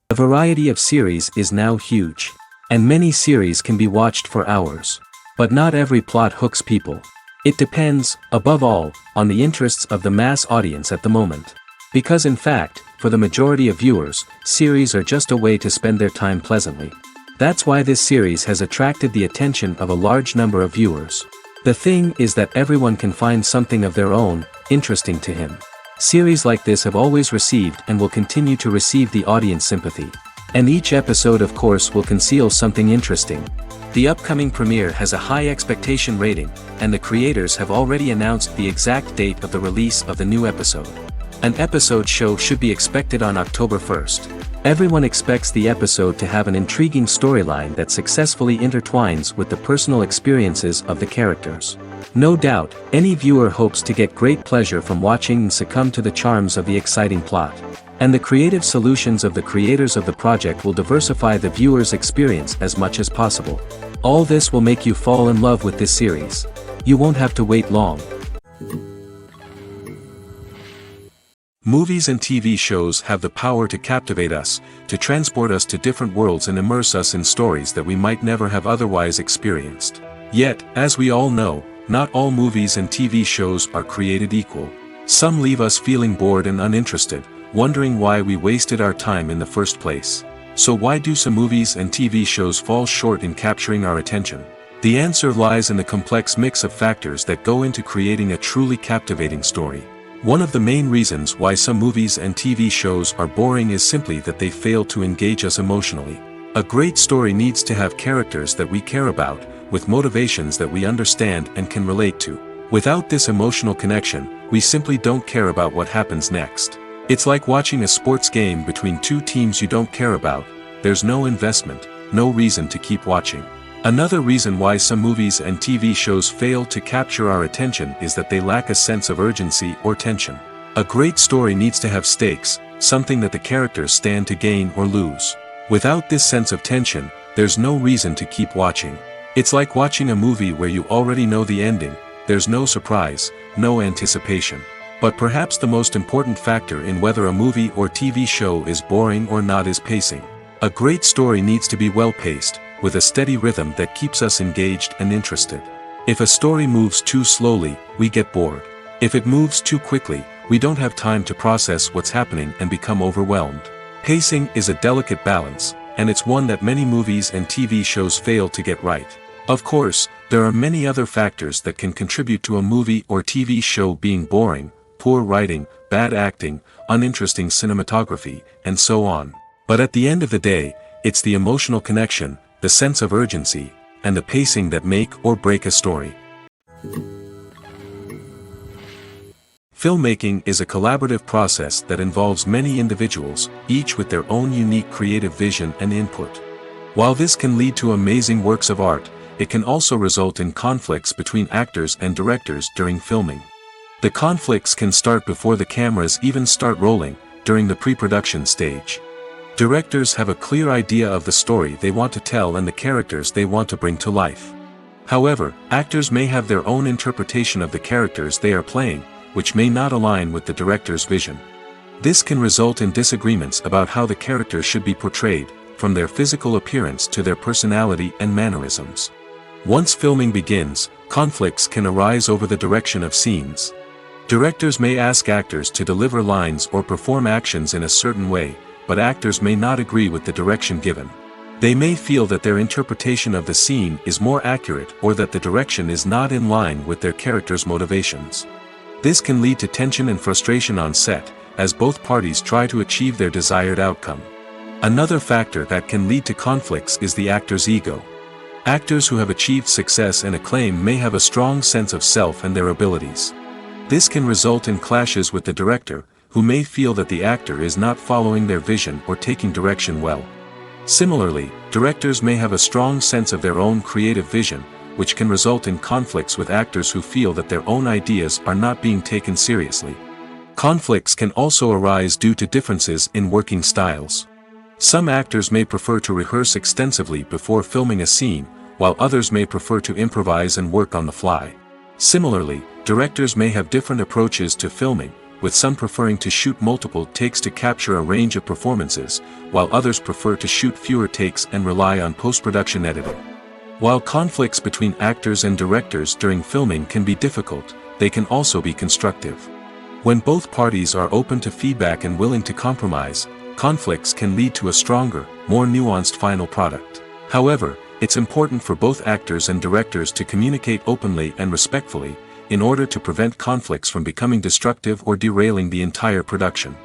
The variety of series is now huge. And many series can be watched for hours. But not every plot hooks people. It depends, above all, on the interests of the mass audience at the moment. Because in fact, for the majority of viewers, series are just a way to spend their time pleasantly. That's why this series has attracted the attention of a large number of viewers. The thing is that everyone can find something of their own, interesting to him. Series like this have always received and will continue to receive the audience sympathy. And each episode of course will conceal something interesting. The upcoming premiere has a high expectation rating, and the creators have already announced the exact date of the release of the new episode. An episode show should be expected on October 1st. Everyone expects the episode to have an intriguing storyline that successfully intertwines with the personal experiences of the characters. No doubt, any viewer hopes to get great pleasure from watching and succumb to the charms of the exciting plot. And the creative solutions of the creators of the project will diversify the viewer's experience as much as possible. All this will make you fall in love with this series. You won't have to wait long. Movies and TV shows have the power to captivate us, to transport us to different worlds and immerse us in stories that we might never have otherwise experienced. Yet, as we all know, not all movies and TV shows are created equal. Some leave us feeling bored and uninterested, wondering why we wasted our time in the first place. So why do some movies and TV shows fall short in capturing our attention? The answer lies in the complex mix of factors that go into creating a truly captivating story. One of the main reasons why some movies and TV shows are boring is simply that they fail to engage us emotionally. A great story needs to have characters that we care about, with motivations that we understand and can relate to. Without this emotional connection, we simply don't care about what happens next. It's like watching a sports game between two teams you don't care about. There's no investment, no reason to keep watching. Another reason why some movies and TV shows fail to capture our attention is that they lack a sense of urgency or tension. A great story needs to have stakes, something that the characters stand to gain or lose. Without this sense of tension, there's no reason to keep watching. It's like watching a movie where you already know the ending. There's no surprise, no anticipation. But perhaps the most important factor in whether a movie or TV show is boring or not is pacing. A great story needs to be well-paced, with a steady rhythm that keeps us engaged and interested. If a story moves too slowly, we get bored. If it moves too quickly, we don't have time to process what's happening and become overwhelmed. Pacing is a delicate balance, and it's one that many movies and TV shows fail to get right. Of course, there are many other factors that can contribute to a movie or TV show being boring: poor writing, bad acting, uninteresting cinematography, and so on. But at the end of the day, it's the emotional connection, the sense of urgency, and the pacing that make or break a story. Filmmaking is a collaborative process that involves many individuals, each with their own unique creative vision and input. While this can lead to amazing works of art, it can also result in conflicts between actors and directors during filming. The conflicts can start before the cameras even start rolling, during the pre-production stage. Directors have a clear idea of the story they want to tell and the characters they want to bring to life. However, actors may have their own interpretation of the characters they are playing, which may not align with the director's vision. This can result in disagreements about how the characters should be portrayed, from their physical appearance to their personality and mannerisms. Once filming begins, conflicts can arise over the direction of scenes. Directors may ask actors to deliver lines or perform actions in a certain way, but actors may not agree with the direction given. They may feel that their interpretation of the scene is more accurate or that the direction is not in line with their character's motivations. This can lead to tension and frustration on set, as both parties try to achieve their desired outcome. Another factor that can lead to conflicts is the actor's ego. Actors who have achieved success and acclaim may have a strong sense of self and their abilities. This can result in clashes with the director, who may feel that the actor is not following their vision or taking direction well. Similarly, directors may have a strong sense of their own creative vision, which can result in conflicts with actors who feel that their own ideas are not being taken seriously. Conflicts can also arise due to differences in working styles. Some actors may prefer to rehearse extensively before filming a scene, while others may prefer to improvise and work on the fly. Similarly, directors may have different approaches to filming, with some preferring to shoot multiple takes to capture a range of performances, while others prefer to shoot fewer takes and rely on post-production editing. While conflicts between actors and directors during filming can be difficult, they can also be constructive. When both parties are open to feedback and willing to compromise, conflicts can lead to a stronger, more nuanced final product. However, it's important for both actors and directors to communicate openly and respectfully, in order to prevent conflicts from becoming destructive or derailing the entire production.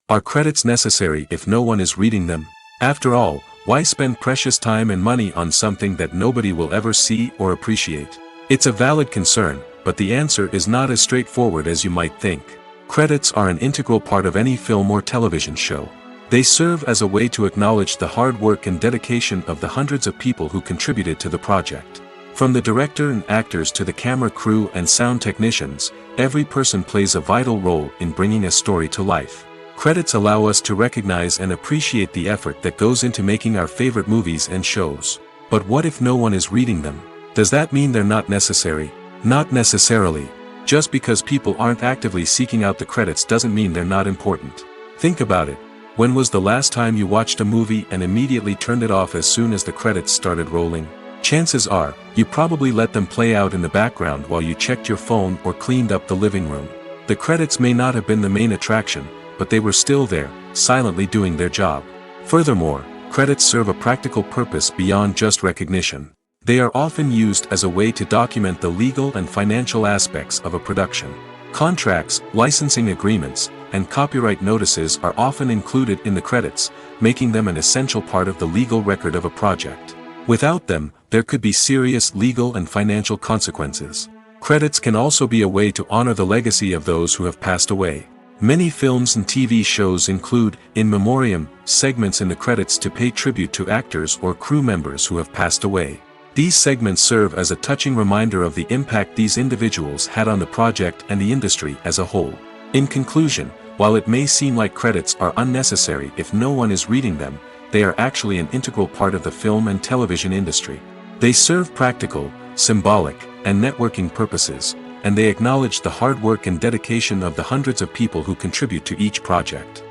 Are credits necessary if no one is reading them? After all, why spend precious time and money on something that nobody will ever see or appreciate? It's a valid concern, but the answer is not as straightforward as you might think. Credits are an integral part of any film or television show. They serve as a way to acknowledge the hard work and dedication of the hundreds of people who contributed to the project. From the director and actors to the camera crew and sound technicians, every person plays a vital role in bringing a story to life. Credits allow us to recognize and appreciate the effort that goes into making our favorite movies and shows. But what if no one is reading them? Does that mean they're not necessary? Not necessarily. Just because people aren't actively seeking out the credits doesn't mean they're not important. Think about it. When was the last time you watched a movie and immediately turned it off as soon as the credits started rolling? Chances are, you probably let them play out in the background while you checked your phone or cleaned up the living room. The credits may not have been the main attraction, but they were still there, silently doing their job. Furthermore, credits serve a practical purpose beyond just recognition. They are often used as a way to document the legal and financial aspects of a production. Contracts, licensing agreements, and copyright notices are often included in the credits, making them an essential part of the legal record of a project. Without them, there could be serious legal and financial consequences. Credits can also be a way to honor the legacy of those who have passed away. Many films and TV shows include, in memoriam, segments in the credits to pay tribute to actors or crew members who have passed away. These segments serve as a touching reminder of the impact these individuals had on the project and the industry as a whole. In conclusion, while it may seem like credits are unnecessary if no one is reading them, they are actually an integral part of the film and television industry. They serve practical, symbolic, and networking purposes, and they acknowledge the hard work and dedication of the hundreds of people who contribute to each project.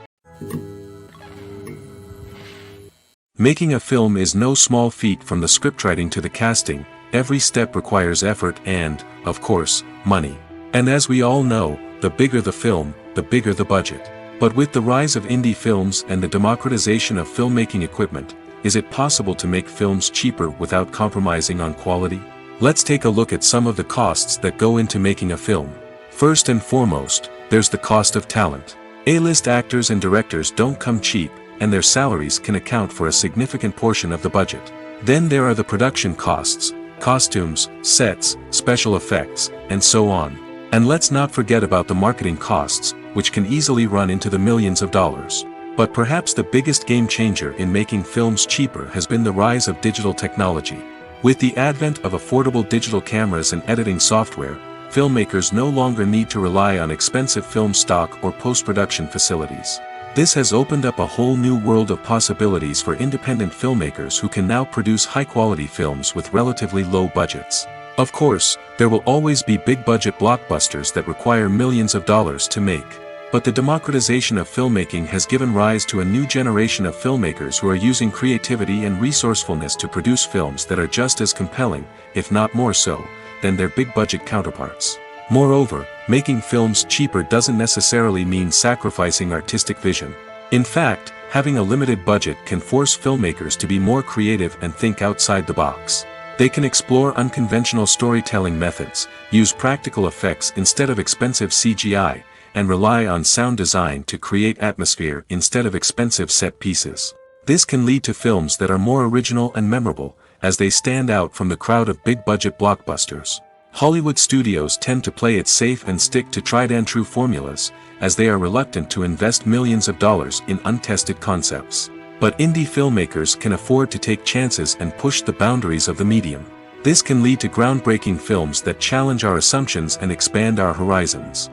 Making a film is no small feat. From the scriptwriting to the casting, every step requires effort and, of course, money. And as we all know, the bigger the film, the bigger the budget. But with the rise of indie films and the democratization of filmmaking equipment, is it possible to make films cheaper without compromising on quality? Let's take a look at some of the costs that go into making a film. First and foremost, there's the cost of talent. A-list actors and directors don't come cheap, and their salaries can account for a significant portion of the budget. Then there are the production costs, costumes, sets, special effects, and so on. And let's not forget about the marketing costs, which can easily run into the millions of dollars. But perhaps the biggest game changer in making films cheaper has been the rise of digital technology. With the advent of affordable digital cameras and editing software, filmmakers no longer need to rely on expensive film stock or post-production facilities. This has opened up a whole new world of possibilities for independent filmmakers who can now produce high-quality films with relatively low budgets. Of course, there will always be big-budget blockbusters that require millions of dollars to make. But the democratization of filmmaking has given rise to a new generation of filmmakers who are using creativity and resourcefulness to produce films that are just as compelling, if not more so, than their big-budget counterparts. Moreover, making films cheaper doesn't necessarily mean sacrificing artistic vision. In fact, having a limited budget can force filmmakers to be more creative and think outside the box. They can explore unconventional storytelling methods, use practical effects instead of expensive CGI, and rely on sound design to create atmosphere instead of expensive set pieces. This can lead to films that are more original and memorable, as they stand out from the crowd of big-budget blockbusters. Hollywood studios tend to play it safe and stick to tried-and-true formulas, as they are reluctant to invest millions of dollars in untested concepts. But indie filmmakers can afford to take chances and push the boundaries of the medium. This can lead to groundbreaking films that challenge our assumptions and expand our horizons.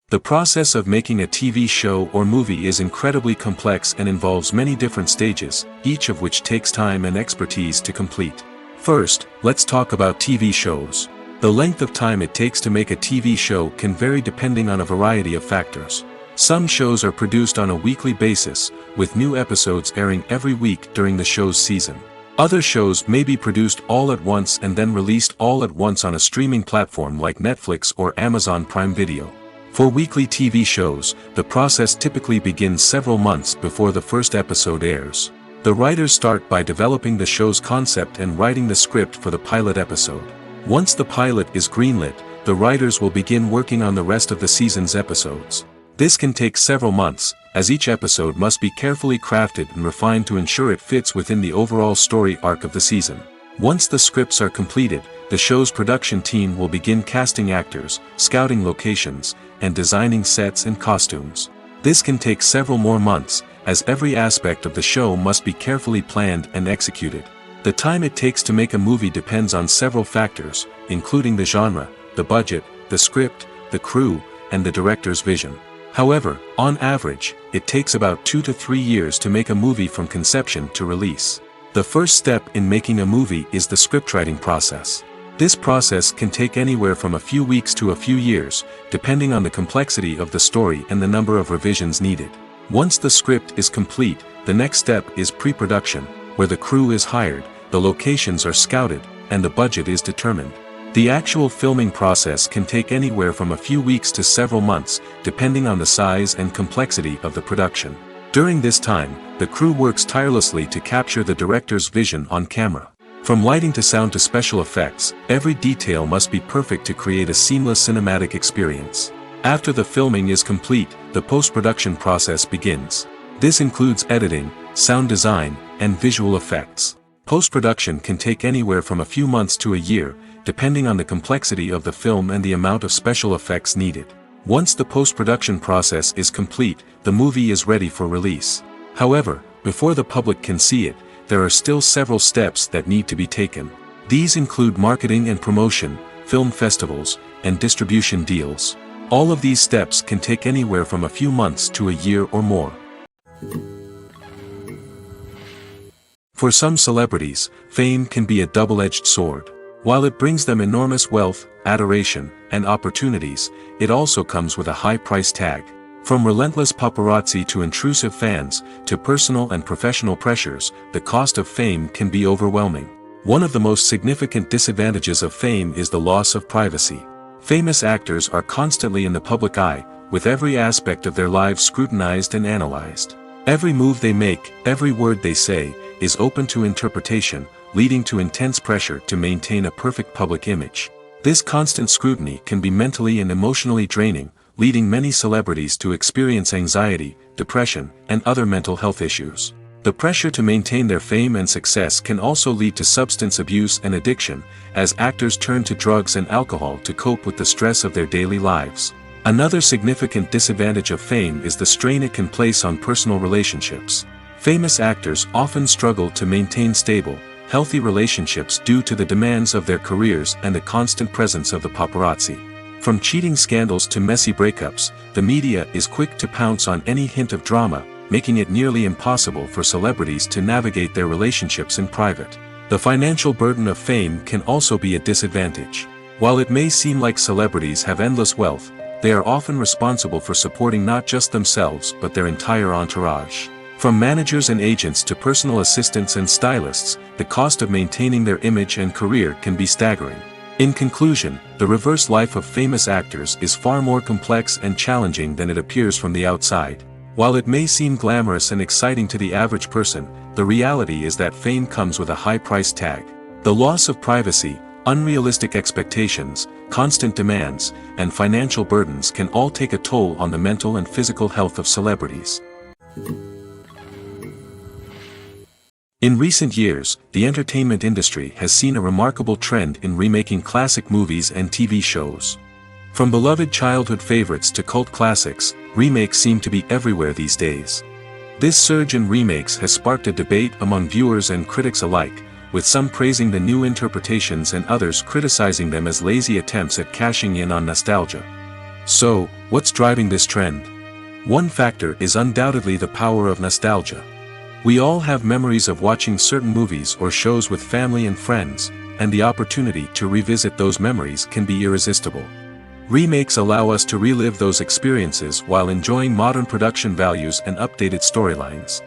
The process of making a TV show or movie is incredibly complex and involves many different stages, each of which takes time and expertise to complete. First, let's talk about TV shows. The length of time it takes to make a TV show can vary depending on a variety of factors. Some shows are produced on a weekly basis, with new episodes airing every week during the show's season. Other shows may be produced all at once and then released all at once on a streaming platform like Netflix or Amazon Prime Video. For weekly TV shows, the process typically begins several months before the first episode airs. The writers start by developing the show's concept and writing the script for the pilot episode. Once the pilot is greenlit, the writers will begin working on the rest of the season's episodes. This can take several months, as each episode must be carefully crafted and refined to ensure it fits within the overall story arc of the season. Once the scripts are completed, the show's production team will begin casting actors, scouting locations, and designing sets and costumes. This can take several more months, as every aspect of the show must be carefully planned and executed. The time it takes to make a movie depends on several factors, including the genre, the budget, the script, the crew, and the director's vision. However, on average, it takes about 2 to 3 years to make a movie from conception to release. The first step in making a movie is the scriptwriting process. This process can take anywhere from a few weeks to a few years, depending on the complexity of the story and the number of revisions needed. Once the script is complete, the next step is pre-production, where the crew is hired, the locations are scouted, and the budget is determined. The actual filming process can take anywhere from a few weeks to several months, depending on the size and complexity of the production. During this time, the crew works tirelessly to capture the director's vision on camera. From lighting to sound to special effects, every detail must be perfect to create a seamless cinematic experience. After the filming is complete, the post-production process begins. This includes editing, sound design, and visual effects. Post-production can take anywhere from a few months to a year, depending on the complexity of the film and the amount of special effects needed. Once the post-production process is complete, the movie is ready for release. However, before the public can see it, there are still several steps that need to be taken. These include marketing and promotion, film festivals, and distribution deals. All of these steps can take anywhere from a few months to a year or more. For some celebrities, fame can be a double-edged sword. While it brings them enormous wealth, adoration, and opportunities, it also comes with a high price tag. From relentless paparazzi to intrusive fans, to personal and professional pressures, the cost of fame can be overwhelming. One of the most significant disadvantages of fame is the loss of privacy. Famous actors are constantly in the public eye, with every aspect of their lives scrutinized and analyzed. Every move they make, every word they say, is open to interpretation, leading to intense pressure to maintain a perfect public image. This constant scrutiny can be mentally and emotionally draining, leading many celebrities to experience anxiety, depression, and other mental health issues. The pressure to maintain their fame and success can also lead to substance abuse and addiction, as actors turn to drugs and alcohol to cope with the stress of their daily lives. Another significant disadvantage of fame is the strain it can place on personal relationships. Famous actors often struggle to maintain stable, healthy relationships due to the demands of their careers and the constant presence of the paparazzi. From cheating scandals to messy breakups, the media is quick to pounce on any hint of drama, making it nearly impossible for celebrities to navigate their relationships in private. The financial burden of fame can also be a disadvantage. While it may seem like celebrities have endless wealth, they are often responsible for supporting not just themselves but their entire entourage. From managers and agents to personal assistants and stylists, the cost of maintaining their image and career can be staggering. In conclusion, the reverse life of famous actors is far more complex and challenging than it appears from the outside. While it may seem glamorous and exciting to the average person, the reality is that fame comes with a high price tag. The loss of privacy, unrealistic expectations, constant demands, and financial burdens can all take a toll on the mental and physical health of celebrities. In recent years, the entertainment industry has seen a remarkable trend in remaking classic movies and TV shows. From beloved childhood favorites to cult classics, remakes seem to be everywhere these days. This surge in remakes has sparked a debate among viewers and critics alike, with some praising the new interpretations and others criticizing them as lazy attempts at cashing in on nostalgia. So, what's driving this trend? One factor is undoubtedly the power of nostalgia. We all have memories of watching certain movies or shows with family and friends, and the opportunity to revisit those memories can be irresistible. Remakes allow us to relive those experiences while enjoying modern production values and updated storylines.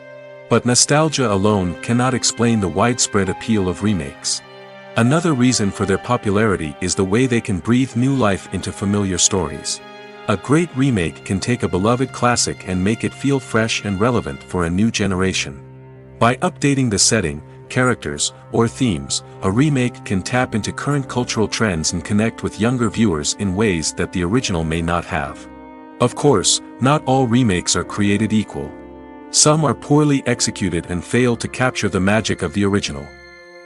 But nostalgia alone cannot explain the widespread appeal of remakes. Another reason for their popularity is the way they can breathe new life into familiar stories. A great remake can take a beloved classic and make it feel fresh and relevant for a new generation. By updating the setting, characters, or themes, a remake can tap into current cultural trends and connect with younger viewers in ways that the original may not have. Of course, not all remakes are created equal. Some are poorly executed and fail to capture the magic of the original.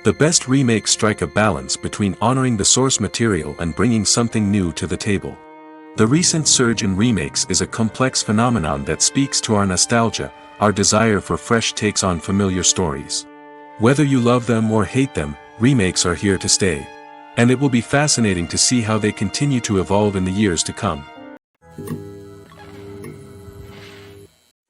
The best remakes strike a balance between honoring the source material and bringing something new to the table. The recent surge in remakes is a complex phenomenon that speaks to our nostalgia, our desire for fresh takes on familiar stories. Whether you love them or hate them, remakes are here to stay. And it will be fascinating to see how they continue to evolve in the years to come.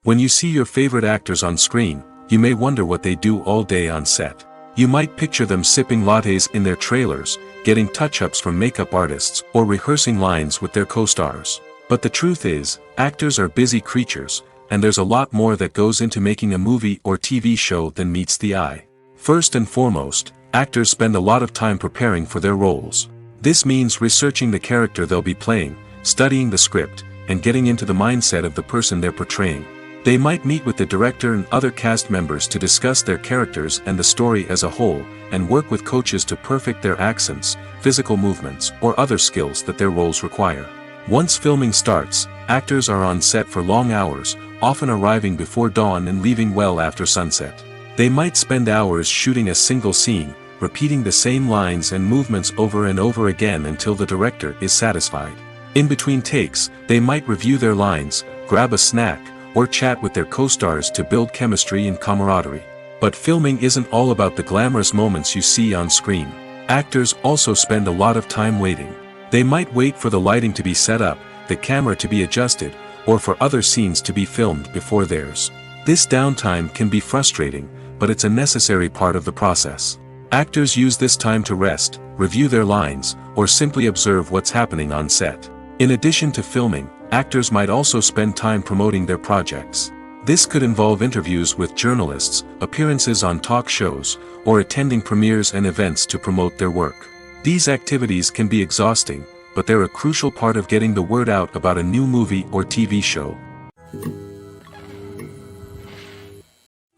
When you see your favorite actors on screen, you may wonder what they do all day on set. You might picture them sipping lattes in their trailers, getting touch-ups from makeup artists, or rehearsing lines with their co-stars. But the truth is, actors are busy creatures, and there's a lot more that goes into making a movie or TV show than meets the eye. First and foremost, actors spend a lot of time preparing for their roles. This means researching the character they'll be playing, studying the script, and getting into the mindset of the person they're portraying. They might meet with the director and other cast members to discuss their characters and the story as a whole, and work with coaches to perfect their accents, physical movements, or other skills that their roles require. Once filming starts, actors are on set for long hours, often arriving before dawn and leaving well after sunset. They might spend hours shooting a single scene, repeating the same lines and movements over and over again until the director is satisfied. In between takes, they might review their lines, grab a snack, or chat with their co-stars to build chemistry and camaraderie. But filming isn't all about the glamorous moments you see on screen. Actors also spend a lot of time waiting. They might wait for the lighting to be set up, the camera to be adjusted, or for other scenes to be filmed before theirs. This downtime can be frustrating, but it's a necessary part of the process. Actors use this time to rest, review their lines, or simply observe what's happening on set. In addition to filming, actors might also spend time promoting their projects. This could involve interviews with journalists, appearances on talk shows, or attending premieres and events to promote their work. These activities can be exhausting, but they're a crucial part of getting the word out about a new movie or TV show.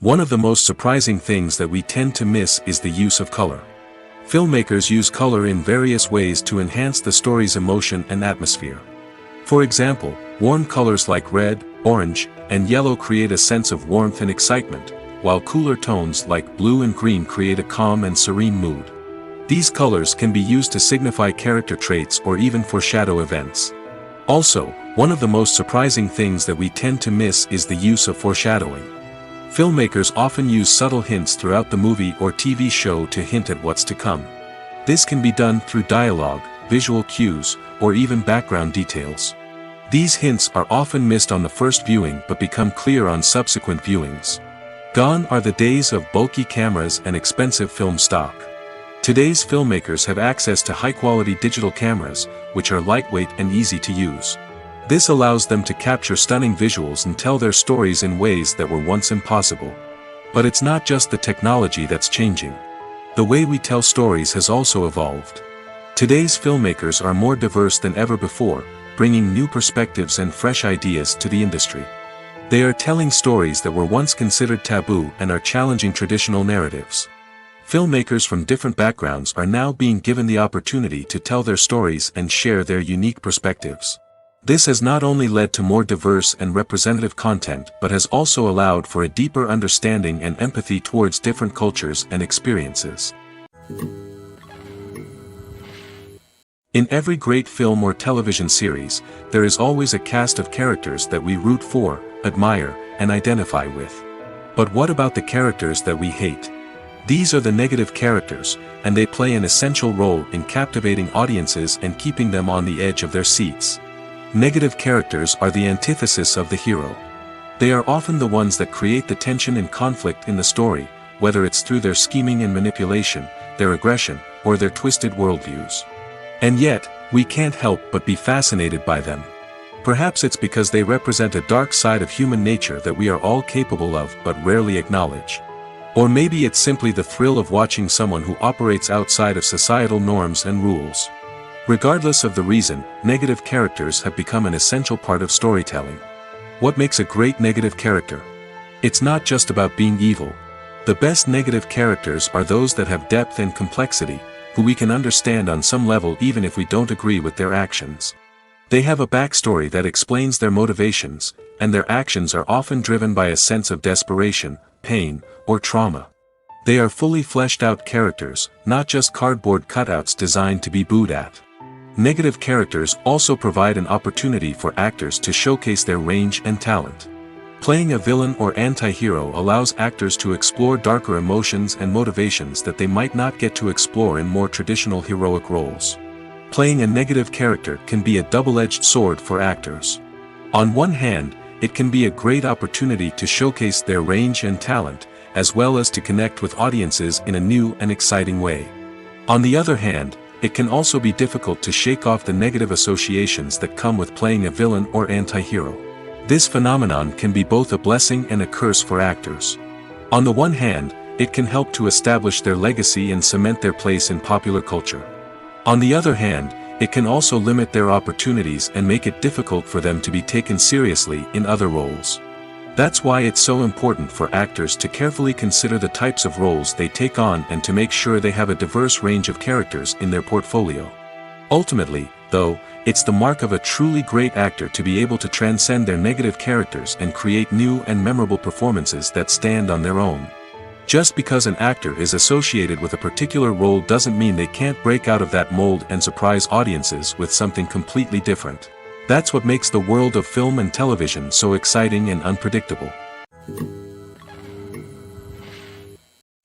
One of the most surprising things that we tend to miss is the use of color. Filmmakers use color in various ways to enhance the story's emotion and atmosphere. For example, warm colors like red, orange, and yellow create a sense of warmth and excitement, while cooler tones like blue and green create a calm and serene mood. These colors can be used to signify character traits or even foreshadow events. Also, one of the most surprising things that we tend to miss is the use of foreshadowing. Filmmakers often use subtle hints throughout the movie or TV show to hint at what's to come. This can be done through dialogue, visual cues, or even background details. These hints are often missed on the first viewing but become clear on subsequent viewings. Gone are the days of bulky cameras and expensive film stock. Today's filmmakers have access to high-quality digital cameras, which are lightweight and easy to use. This allows them to capture stunning visuals and tell their stories in ways that were once impossible. But it's not just the technology that's changing. The way we tell stories has also evolved. Today's filmmakers are more diverse than ever before, bringing new perspectives and fresh ideas to the industry. They are telling stories that were once considered taboo and are challenging traditional narratives. Filmmakers from different backgrounds are now being given the opportunity to tell their stories and share their unique perspectives. This has not only led to more diverse and representative content but has also allowed for a deeper understanding and empathy towards different cultures and experiences. In every great film or television series, there is always a cast of characters that we root for, admire, and identify with. But what about the characters that we hate? These are the negative characters, and they play an essential role in captivating audiences and keeping them on the edge of their seats. Negative characters are the antithesis of the hero. They are often the ones that create the tension and conflict in the story, whether it's through their scheming and manipulation, their aggression, or their twisted worldviews. And yet, we can't help but be fascinated by them. Perhaps it's because they represent a dark side of human nature that we are all capable of but rarely acknowledge. Or maybe it's simply the thrill of watching someone who operates outside of societal norms and rules. Regardless of the reason, negative characters have become an essential part of storytelling. What makes a great negative character? It's not just about being evil. The best negative characters are those that have depth and complexity, who we can understand on some level even if we don't agree with their actions. They have a backstory that explains their motivations, and their actions are often driven by a sense of desperation, pain, or trauma. They are fully fleshed out characters, not just cardboard cutouts designed to be booed at. Negative characters also provide an opportunity for actors to showcase their range and talent. Playing a villain or anti-hero allows actors to explore darker emotions and motivations that they might not get to explore in more traditional heroic roles. Playing a negative character can be a double-edged sword for actors. On one hand, it can be a great opportunity to showcase their range and talent, as well as to connect with audiences in a new and exciting way. On the other hand, it can also be difficult to shake off the negative associations that come with playing a villain or anti-hero. This phenomenon can be both a blessing and a curse for actors. On the one hand, it can help to establish their legacy and cement their place in popular culture. On the other hand, it can also limit their opportunities and make it difficult for them to be taken seriously in other roles. That's why it's so important for actors to carefully consider the types of roles they take on and to make sure they have a diverse range of characters in their portfolio. Ultimately, though, it's the mark of a truly great actor to be able to transcend their negative characters and create new and memorable performances that stand on their own. Just because an actor is associated with a particular role doesn't mean they can't break out of that mold and surprise audiences with something completely different. That's what makes the world of film and television so exciting and unpredictable.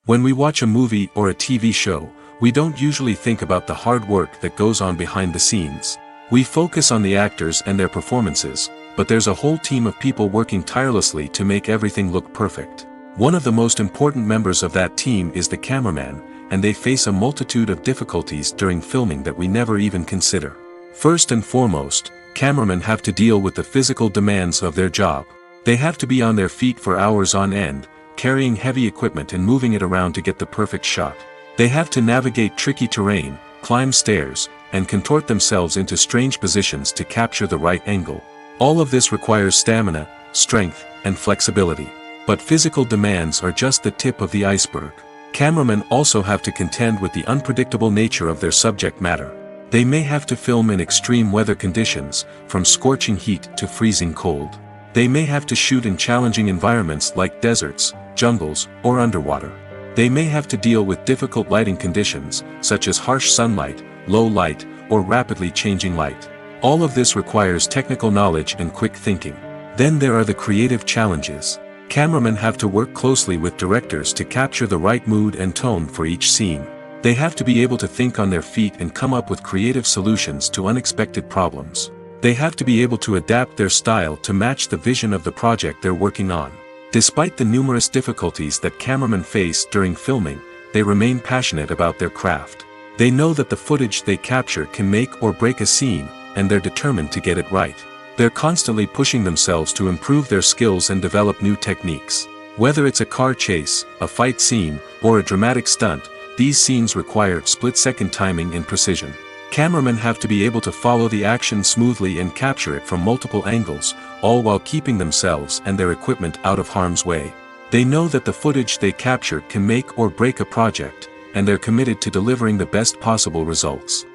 When we watch a movie or a TV show, we don't usually think about the hard work that goes on behind the scenes. We focus on the actors and their performances, but there's a whole team of people working tirelessly to make everything look perfect. One of the most important members of that team is the cameraman, and they face a multitude of difficulties during filming that we never even consider. First and foremost, cameramen have to deal with the physical demands of their job. They have to be on their feet for hours on end, carrying heavy equipment and moving it around to get the perfect shot. They have to navigate tricky terrain, climb stairs, and contort themselves into strange positions to capture the right angle. All of this requires stamina, strength, and flexibility. But physical demands are just the tip of the iceberg. Cameramen also have to contend with the unpredictable nature of their subject matter. They may have to film in extreme weather conditions, from scorching heat to freezing cold. They may have to shoot in challenging environments like deserts, jungles, or underwater. They may have to deal with difficult lighting conditions, such as harsh sunlight, low light, or rapidly changing light. All of this requires technical knowledge and quick thinking. Then there are the creative challenges. Cameramen have to work closely with directors to capture the right mood and tone for each scene. They have to be able to think on their feet and come up with creative solutions to unexpected problems. They have to be able to adapt their style to match the vision of the project they're working on. Despite the numerous difficulties that cameramen face during filming, they remain passionate about their craft. They know that the footage they capture can make or break a scene, and they're determined to get it right. They're constantly pushing themselves to improve their skills and develop new techniques. Whether it's a car chase, a fight scene, or a dramatic stunt, these scenes require split-second timing and precision. Cameramen have to be able to follow the action smoothly and capture it from multiple angles, all while keeping themselves and their equipment out of harm's way. They know that the footage they capture can make or break a project, and they're committed to delivering the best possible results.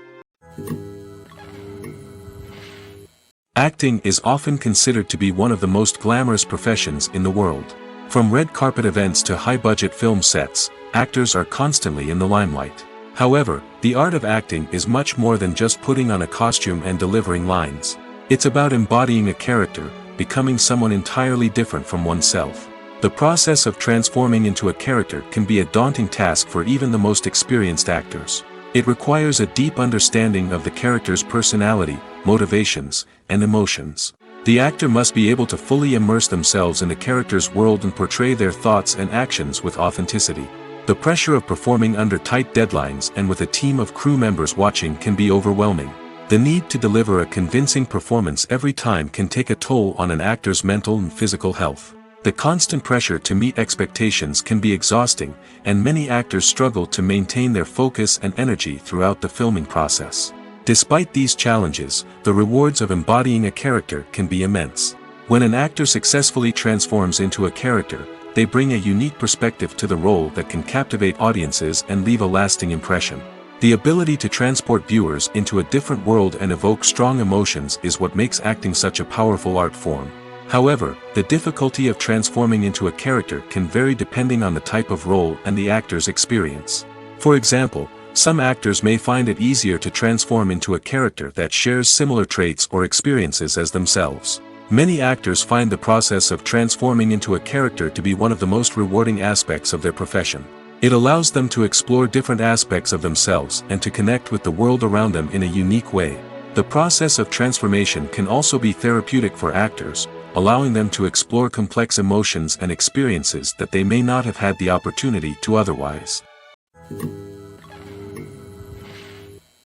Acting is often considered to be one of the most glamorous professions in the world. From red carpet events to high-budget film sets, actors are constantly in the limelight. However, the art of acting is much more than just putting on a costume and delivering lines. It's about embodying a character, becoming someone entirely different from oneself. The process of transforming into a character can be a daunting task for even the most experienced actors. It requires a deep understanding of the character's personality, motivations, and emotions. The actor must be able to fully immerse themselves in the character's world and portray their thoughts and actions with authenticity. The pressure of performing under tight deadlines and with a team of crew members watching can be overwhelming. The need to deliver a convincing performance every time can take a toll on an actor's mental and physical health. The constant pressure to meet expectations can be exhausting, and many actors struggle to maintain their focus and energy throughout the filming process. Despite these challenges, the rewards of embodying a character can be immense. When an actor successfully transforms into a character, they bring a unique perspective to the role that can captivate audiences and leave a lasting impression. The ability to transport viewers into a different world and evoke strong emotions is what makes acting such a powerful art form. However, the difficulty of transforming into a character can vary depending on the type of role and the actor's experience. For example, some actors may find it easier to transform into a character that shares similar traits or experiences as themselves. Many actors find the process of transforming into a character to be one of the most rewarding aspects of their profession. It allows them to explore different aspects of themselves and to connect with the world around them in a unique way. The process of transformation can also be therapeutic for actors, allowing them to explore complex emotions and experiences that they may not have had the opportunity to otherwise.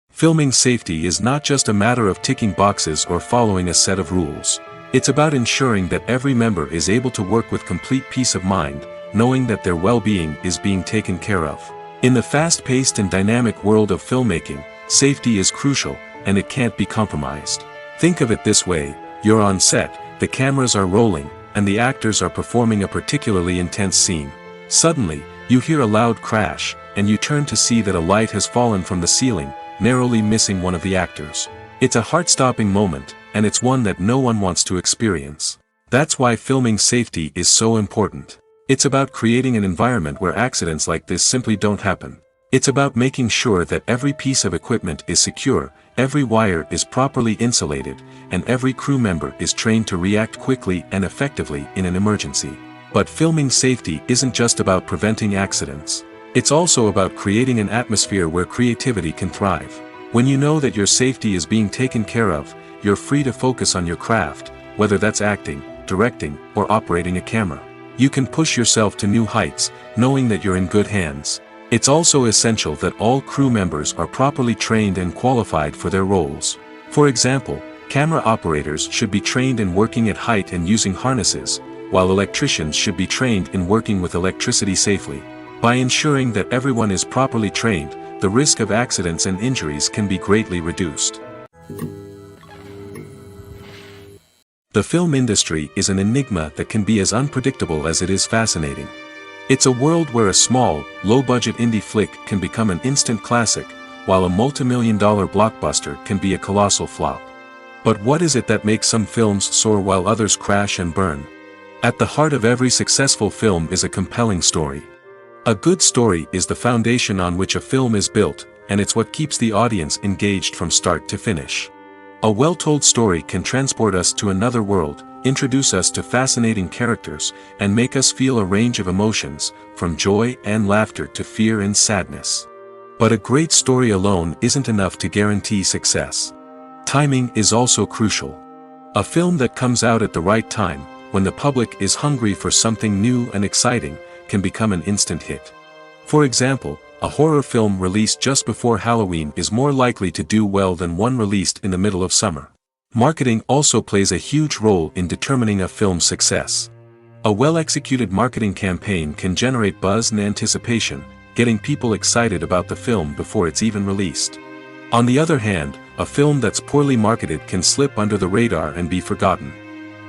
Filming safety is not just a matter of ticking boxes or following a set of rules. It's about ensuring that every member is able to work with complete peace of mind, knowing that their well-being is being taken care of. In the fast-paced and dynamic world of filmmaking, safety is crucial, and it can't be compromised. Think of it this way: you're on set, the cameras are rolling, and the actors are performing a particularly intense scene. Suddenly, you hear a loud crash, and you turn to see that a light has fallen from the ceiling, narrowly missing one of the actors. It's a heart-stopping moment, and it's one that no one wants to experience. That's why filming safety is so important. It's about creating an environment where accidents like this simply don't happen. It's about making sure that every piece of equipment is secure, every wire is properly insulated, and every crew member is trained to react quickly and effectively in an emergency. But filming safety isn't just about preventing accidents. It's also about creating an atmosphere where creativity can thrive. When you know that your safety is being taken care of, you're free to focus on your craft, whether that's acting, directing, or operating a camera. You can push yourself to new heights, knowing that you're in good hands. It's also essential that all crew members are properly trained and qualified for their roles. For example, camera operators should be trained in working at height and using harnesses, while electricians should be trained in working with electricity safely. By ensuring that everyone is properly trained, the risk of accidents and injuries can be greatly reduced. The film industry is an enigma that can be as unpredictable as it is fascinating. It's a world where a small, low-budget indie flick can become an instant classic, while a multi-million-dollar blockbuster can be a colossal flop. But what is it that makes some films soar while others crash and burn? At the heart of every successful film is a compelling story. A good story is the foundation on which a film is built, and it's what keeps the audience engaged from start to finish. A well-told story can transport us to another world, introduce us to fascinating characters, and make us feel a range of emotions, from joy and laughter to fear and sadness. But a great story alone isn't enough to guarantee success. Timing is also crucial. A film that comes out at the right time, when the public is hungry for something new and exciting, can become an instant hit. For example, a horror film released just before Halloween is more likely to do well than one released in the middle of summer. Marketing also plays a huge role in determining a film's success. A well-executed marketing campaign can generate buzz and anticipation, getting people excited about the film before it's even released. On the other hand, a film that's poorly marketed can slip under the radar and be forgotten.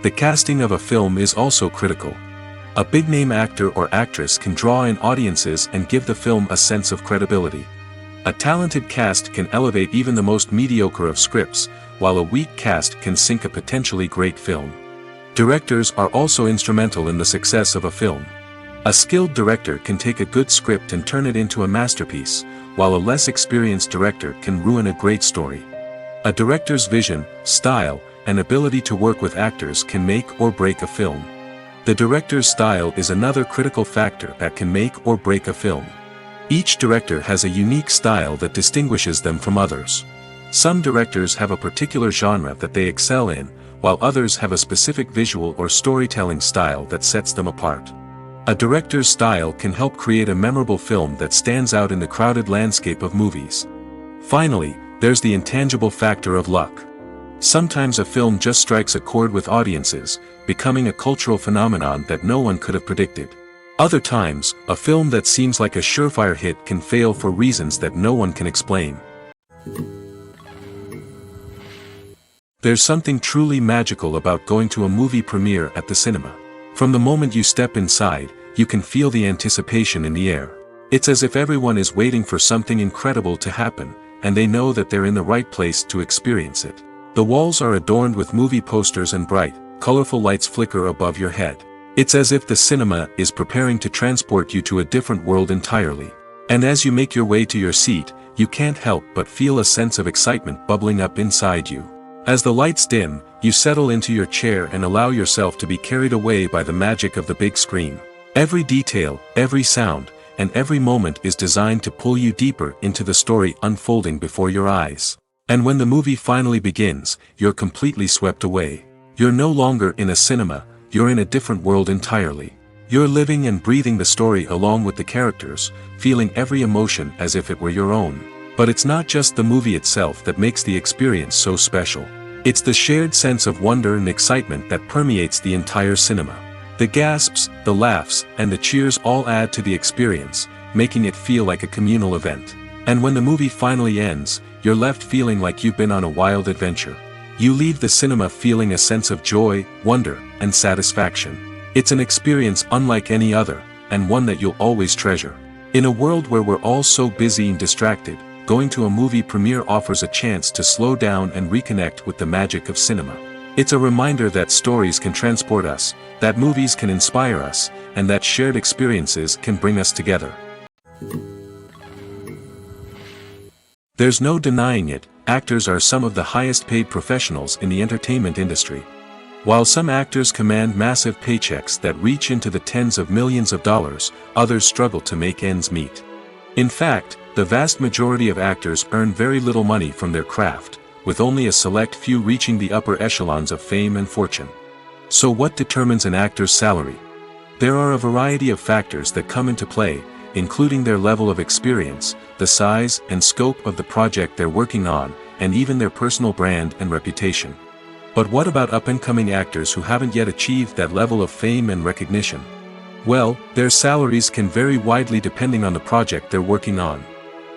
The casting of a film is also critical. A big-name actor or actress can draw in audiences and give the film a sense of credibility. A talented cast can elevate even the most mediocre of scripts, while a weak cast can sink a potentially great film. Directors are also instrumental in the success of a film. A skilled director can take a good script and turn it into a masterpiece, while a less experienced director can ruin a great story. A director's vision, style, and ability to work with actors can make or break a film. The director's style is another critical factor that can make or break a film. Each director has a unique style that distinguishes them from others. Some directors have a particular genre that they excel in, while others have a specific visual or storytelling style that sets them apart. A director's style can help create a memorable film that stands out in the crowded landscape of movies. Finally, there's the intangible factor of luck. Sometimes a film just strikes a chord with audiences, becoming a cultural phenomenon that no one could have predicted. Other times, a film that seems like a surefire hit can fail for reasons that no one can explain. There's something truly magical about going to a movie premiere at the cinema. From the moment you step inside, you can feel the anticipation in the air. It's as if everyone is waiting for something incredible to happen, and they know that they're in the right place to experience it. The walls are adorned with movie posters and bright, colorful lights flicker above your head. It's as if the cinema is preparing to transport you to a different world entirely. And as you make your way to your seat, you can't help but feel a sense of excitement bubbling up inside you. As the lights dim, you settle into your chair and allow yourself to be carried away by the magic of the big screen. Every detail, every sound, and every moment is designed to pull you deeper into the story unfolding before your eyes. And when the movie finally begins, you're completely swept away. You're no longer in a cinema, you're in a different world entirely. You're living and breathing the story along with the characters, feeling every emotion as if it were your own. But it's not just the movie itself that makes the experience so special. It's the shared sense of wonder and excitement that permeates the entire cinema. The gasps, the laughs, and the cheers all add to the experience, making it feel like a communal event. And when the movie finally ends, you're left feeling like you've been on a wild adventure. You leave the cinema feeling a sense of joy, wonder, and satisfaction. It's an experience unlike any other, and one that you'll always treasure. In a world where we're all so busy and distracted, going to a movie premiere offers a chance to slow down and reconnect with the magic of cinema. It's a reminder that stories can transport us, that movies can inspire us, and that shared experiences can bring us together. There's no denying it, actors are some of the highest paid professionals in the entertainment industry. While some actors command massive paychecks that reach into the tens of millions of dollars, others struggle to make ends meet. In fact, the vast majority of actors earn very little money from their craft, with only a select few reaching the upper echelons of fame and fortune. So what determines an actor's salary? There are a variety of factors that come into play, including their level of experience, the size and scope of the project they're working on, and even their personal brand and reputation. But what about up-and-coming actors who haven't yet achieved that level of fame and recognition? Well, their salaries can vary widely depending on the project they're working on.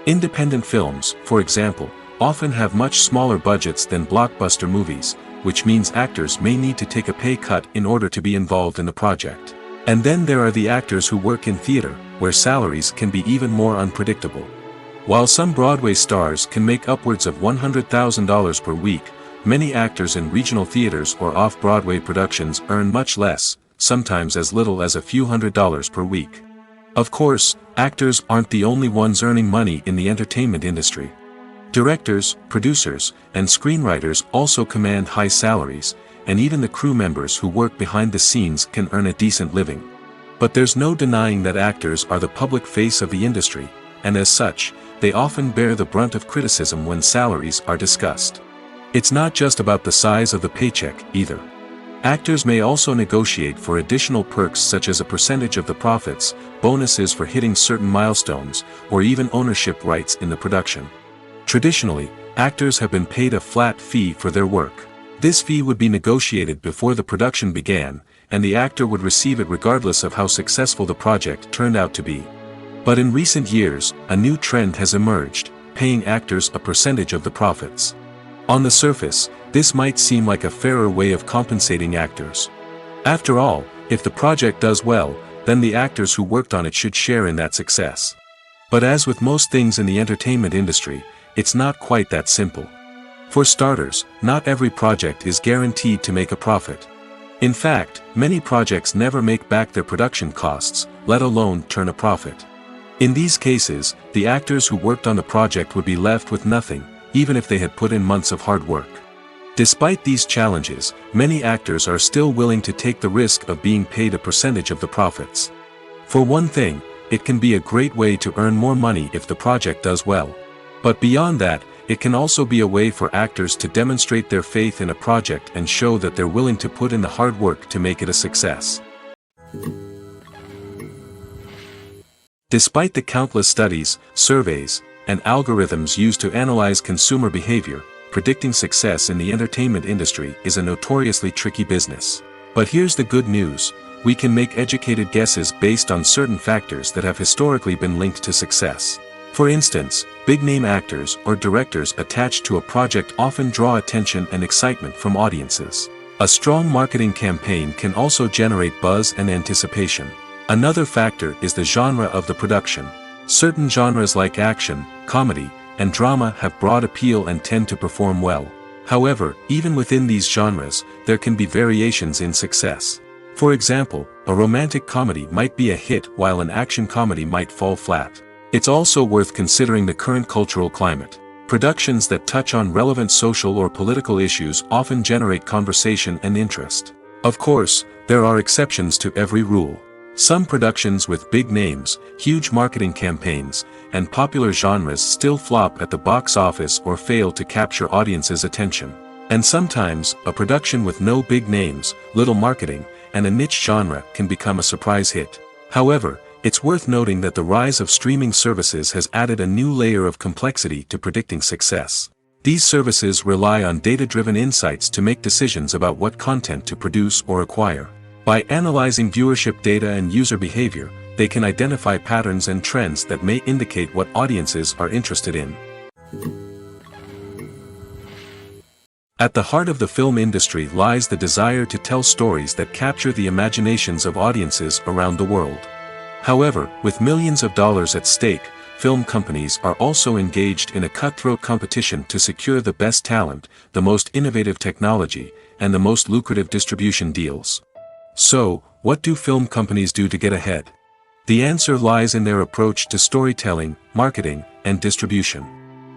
Independent films, for example, often have much smaller budgets than blockbuster movies, which means actors may need to take a pay cut in order to be involved in the project. And then there are the actors who work in theater, where salaries can be even more unpredictable. While some Broadway stars can make upwards of $100,000 per week, many actors in regional theaters or off-Broadway productions earn much less, sometimes as little as a few $100s per week. Of course, actors aren't the only ones earning money in the entertainment industry. Directors, producers, and screenwriters also command high salaries, and even the crew members who work behind the scenes can earn a decent living. But there's no denying that actors are the public face of the industry, and as such, they often bear the brunt of criticism when salaries are discussed. It's not just about the size of the paycheck, either. Actors may also negotiate for additional perks such as a percentage of the profits, bonuses for hitting certain milestones, or even ownership rights in the production. Traditionally, actors have been paid a flat fee for their work. This fee would be negotiated before the production began, and the actor would receive it regardless of how successful the project turned out to be. But in recent years, a new trend has emerged, paying actors a percentage of the profits. On the surface, this might seem like a fairer way of compensating actors. After all, if the project does well, then the actors who worked on it should share in that success. But as with most things in the entertainment industry, it's not quite that simple. For starters, not every project is guaranteed to make a profit. In fact, many projects never make back their production costs, let alone turn a profit. In these cases, the actors who worked on the project would be left with nothing, even if they had put in months of hard work. Despite these challenges, many actors are still willing to take the risk of being paid a percentage of the profits. For one thing, it can be a great way to earn more money if the project does well. But beyond that, it can also be a way for actors to demonstrate their faith in a project and show that they're willing to put in the hard work to make it a success. Despite the countless studies, surveys, and algorithms used to analyze consumer behavior, predicting success in the entertainment industry is a notoriously tricky business. But here's the good news: we can make educated guesses based on certain factors that have historically been linked to success. For instance, big-name actors or directors attached to a project often draw attention and excitement from audiences. A strong marketing campaign can also generate buzz and anticipation. Another factor is the genre of the production. Certain genres like action, comedy, and drama have broad appeal and tend to perform well. However, even within these genres, there can be variations in success. For example, a romantic comedy might be a hit while an action comedy might fall flat. It's also worth considering the current cultural climate. Productions that touch on relevant social or political issues often generate conversation and interest. Of course, there are exceptions to every rule. Some productions with big names, huge marketing campaigns, and popular genres still flop at the box office or fail to capture audiences' attention. And sometimes, a production with no big names, little marketing, and a niche genre can become a surprise hit. However, it's worth noting that the rise of streaming services has added a new layer of complexity to predicting success. These services rely on data-driven insights to make decisions about what content to produce or acquire. By analyzing viewership data and user behavior, they can identify patterns and trends that may indicate what audiences are interested in. At the heart of the film industry lies the desire to tell stories that capture the imaginations of audiences around the world. However, with millions of dollars at stake, film companies are also engaged in a cutthroat competition to secure the best talent, the most innovative technology, and the most lucrative distribution deals. So, what do film companies do to get ahead? The answer lies in their approach to storytelling, marketing, and distribution.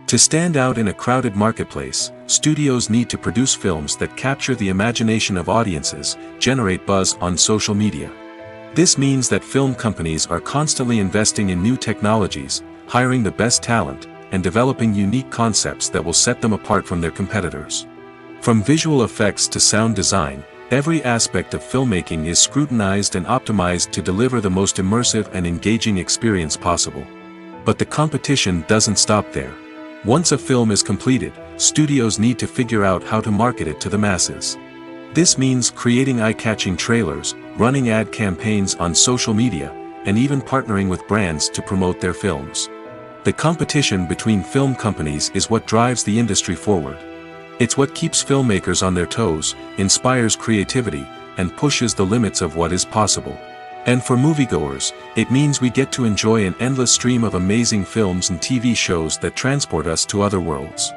To stand out in a crowded marketplace, studios need to produce films that capture the imagination of audiences, generate buzz on social media. This means that film companies are constantly investing in new technologies, hiring the best talent, and developing unique concepts that will set them apart from their competitors. From visual effects to sound design, every aspect of filmmaking is scrutinized and optimized to deliver the most immersive and engaging experience possible. But the competition doesn't stop there. Once a film is completed, studios need to figure out how to market it to the masses. This means creating eye-catching trailers, running ad campaigns on social media, and even partnering with brands to promote their films. The competition between film companies is what drives the industry forward. It's what keeps filmmakers on their toes, inspires creativity, and pushes the limits of what is possible. And for moviegoers, it means we get to enjoy an endless stream of amazing films and TV shows that transport us to other worlds.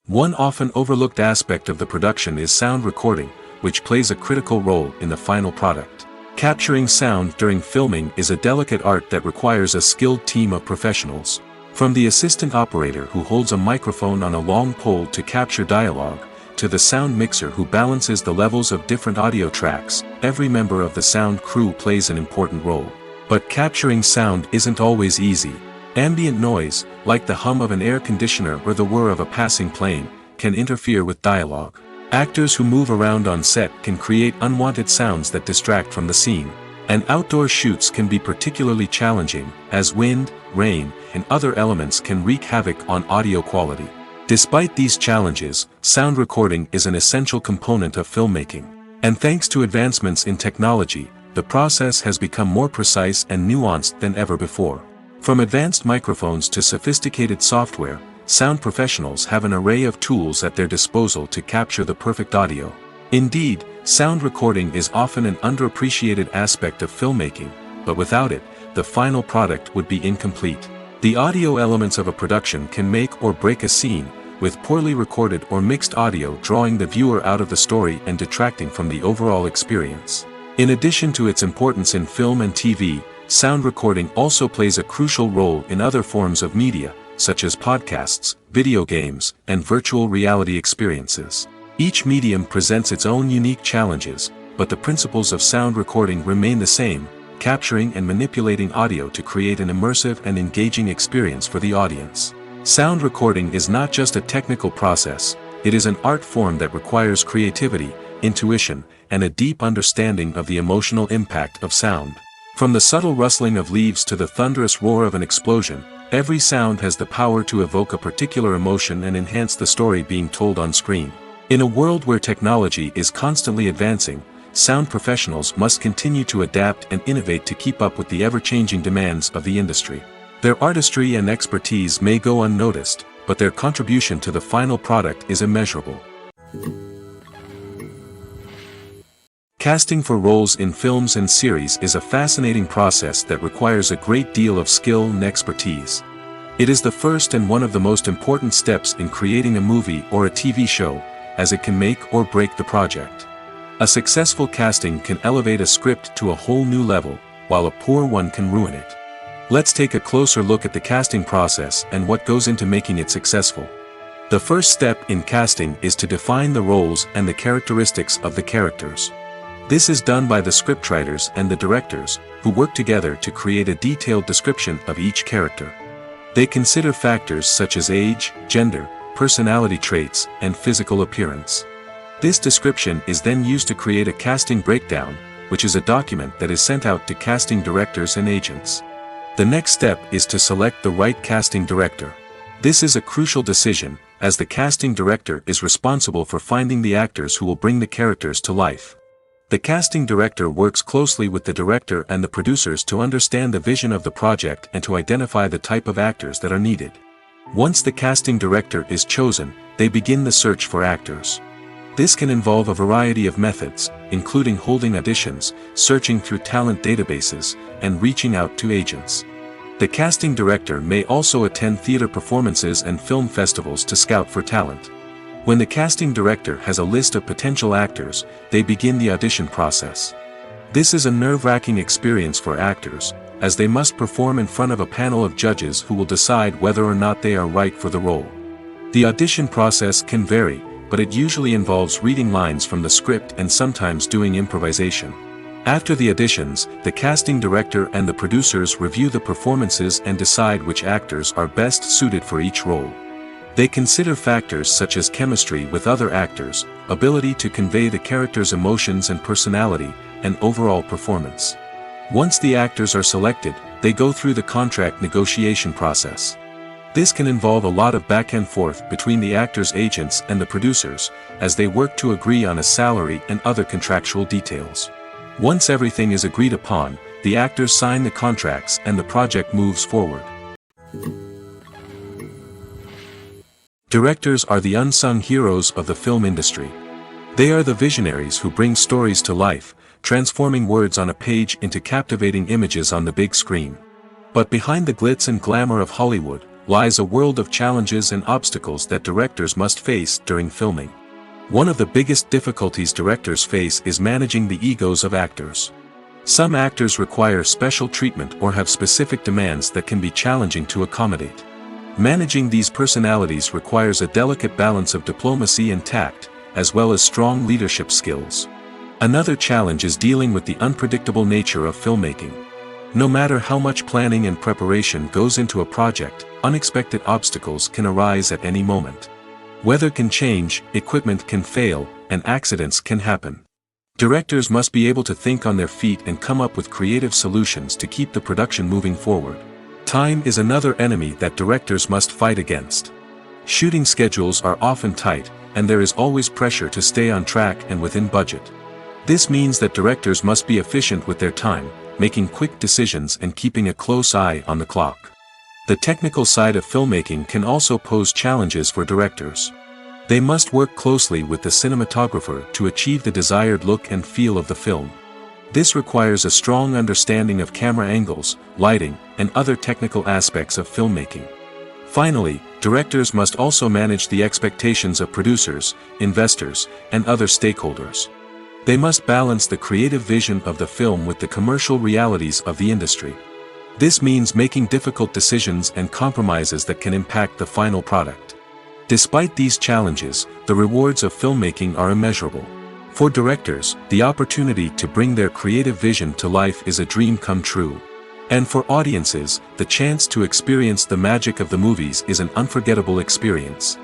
One often overlooked aspect of the production is sound recording, which plays a critical role in the final product. Capturing sound during filming is a delicate art that requires a skilled team of professionals. From the assistant operator who holds a microphone on a long pole to capture dialogue, to the sound mixer who balances the levels of different audio tracks, every member of the sound crew plays an important role. But capturing sound isn't always easy. Ambient noise, like the hum of an air conditioner or the whir of a passing plane, can interfere with dialogue. Actors who move around on set can create unwanted sounds that distract from the scene. And outdoor shoots can be particularly challenging, as wind, rain, and other elements can wreak havoc on audio quality. Despite these challenges, sound recording is an essential component of filmmaking. And thanks to advancements in technology, the process has become more precise and nuanced than ever before. From advanced microphones to sophisticated software, sound professionals have an array of tools at their disposal to capture the perfect audio. Indeed, sound recording is often an underappreciated aspect of filmmaking, but without it, the final product would be incomplete. The audio elements of a production can make or break a scene, with poorly recorded or mixed audio drawing the viewer out of the story and detracting from the overall experience. In addition to its importance in film and TV, sound recording also plays a crucial role in other forms of media, such as podcasts, video games, and virtual reality experiences. Each medium presents its own unique challenges, but the principles of sound recording remain the same, capturing and manipulating audio to create an immersive and engaging experience for the audience. Sound recording is not just a technical process, it is an art form that requires creativity, intuition, and a deep understanding of the emotional impact of sound. From the subtle rustling of leaves to the thunderous roar of an explosion, every sound has the power to evoke a particular emotion and enhance the story being told on screen. In a world where technology is constantly advancing, sound professionals must continue to adapt and innovate to keep up with the ever-changing demands of the industry. Their artistry and expertise may go unnoticed, but their contribution to the final product is immeasurable. Casting for roles in films and series is a fascinating process that requires a great deal of skill and expertise. It is the first and one of the most important steps in creating a movie or a TV show, as it can make or break the project. A successful casting can elevate a script to a whole new level, while a poor one can ruin it. Let's take a closer look at the casting process and what goes into making it successful. The first step in casting is to define the roles and the characteristics of the characters. This is done by the scriptwriters and the directors, who work together to create a detailed description of each character. They consider factors such as age, gender, personality traits, and physical appearance. This description is then used to create a casting breakdown, which is a document that is sent out to casting directors and agents. The next step is to select the right casting director. This is a crucial decision, as the casting director is responsible for finding the actors who will bring the characters to life. The casting director works closely with the director and the producers to understand the vision of the project and to identify the type of actors that are needed. Once the casting director is chosen, they begin the search for actors. This can involve a variety of methods, including holding auditions, searching through talent databases, and reaching out to agents. The casting director may also attend theater performances and film festivals to scout for talent. When the casting director has a list of potential actors, they begin the audition process. This is a nerve-wracking experience for actors, as they must perform in front of a panel of judges who will decide whether or not they are right for the role. The audition process can vary, but it usually involves reading lines from the script and sometimes doing improvisation. After the auditions, the casting director and the producers review the performances and decide which actors are best suited for each role. They consider factors such as chemistry with other actors, ability to convey the character's emotions and personality, and overall performance. Once the actors are selected, they go through the contract negotiation process. This can involve a lot of back and forth between the actors' agents and the producers, as they work to agree on a salary and other contractual details. Once everything is agreed upon, the actors sign the contracts and the project moves forward. Directors are the unsung heroes of the film industry. They are the visionaries who bring stories to life, transforming words on a page into captivating images on the big screen. But behind the glitz and glamour of Hollywood, lies a world of challenges and obstacles that directors must face during filming. One of the biggest difficulties directors face is managing the egos of actors. Some actors require special treatment or have specific demands that can be challenging to accommodate. Managing these personalities requires a delicate balance of diplomacy and tact, as well as strong leadership skills. Another challenge is dealing with the unpredictable nature of filmmaking. No matter how much planning and preparation goes into a project, unexpected obstacles can arise at any moment. Weather can change, equipment can fail, and accidents can happen. Directors must be able to think on their feet and come up with creative solutions to keep the production moving forward. Time is another enemy that directors must fight against. Shooting schedules are often tight, and there is always pressure to stay on track and within budget. This means that directors must be efficient with their time, making quick decisions and keeping a close eye on the clock. The technical side of filmmaking can also pose challenges for directors. They must work closely with the cinematographer to achieve the desired look and feel of the film. This requires a strong understanding of camera angles, lighting, and other technical aspects of filmmaking. Finally, directors must also manage the expectations of producers, investors, and other stakeholders. They must balance the creative vision of the film with the commercial realities of the industry. This means making difficult decisions and compromises that can impact the final product. Despite these challenges, the rewards of filmmaking are immeasurable. For directors, the opportunity to bring their creative vision to life is a dream come true. And for audiences, the chance to experience the magic of the movies is an unforgettable experience.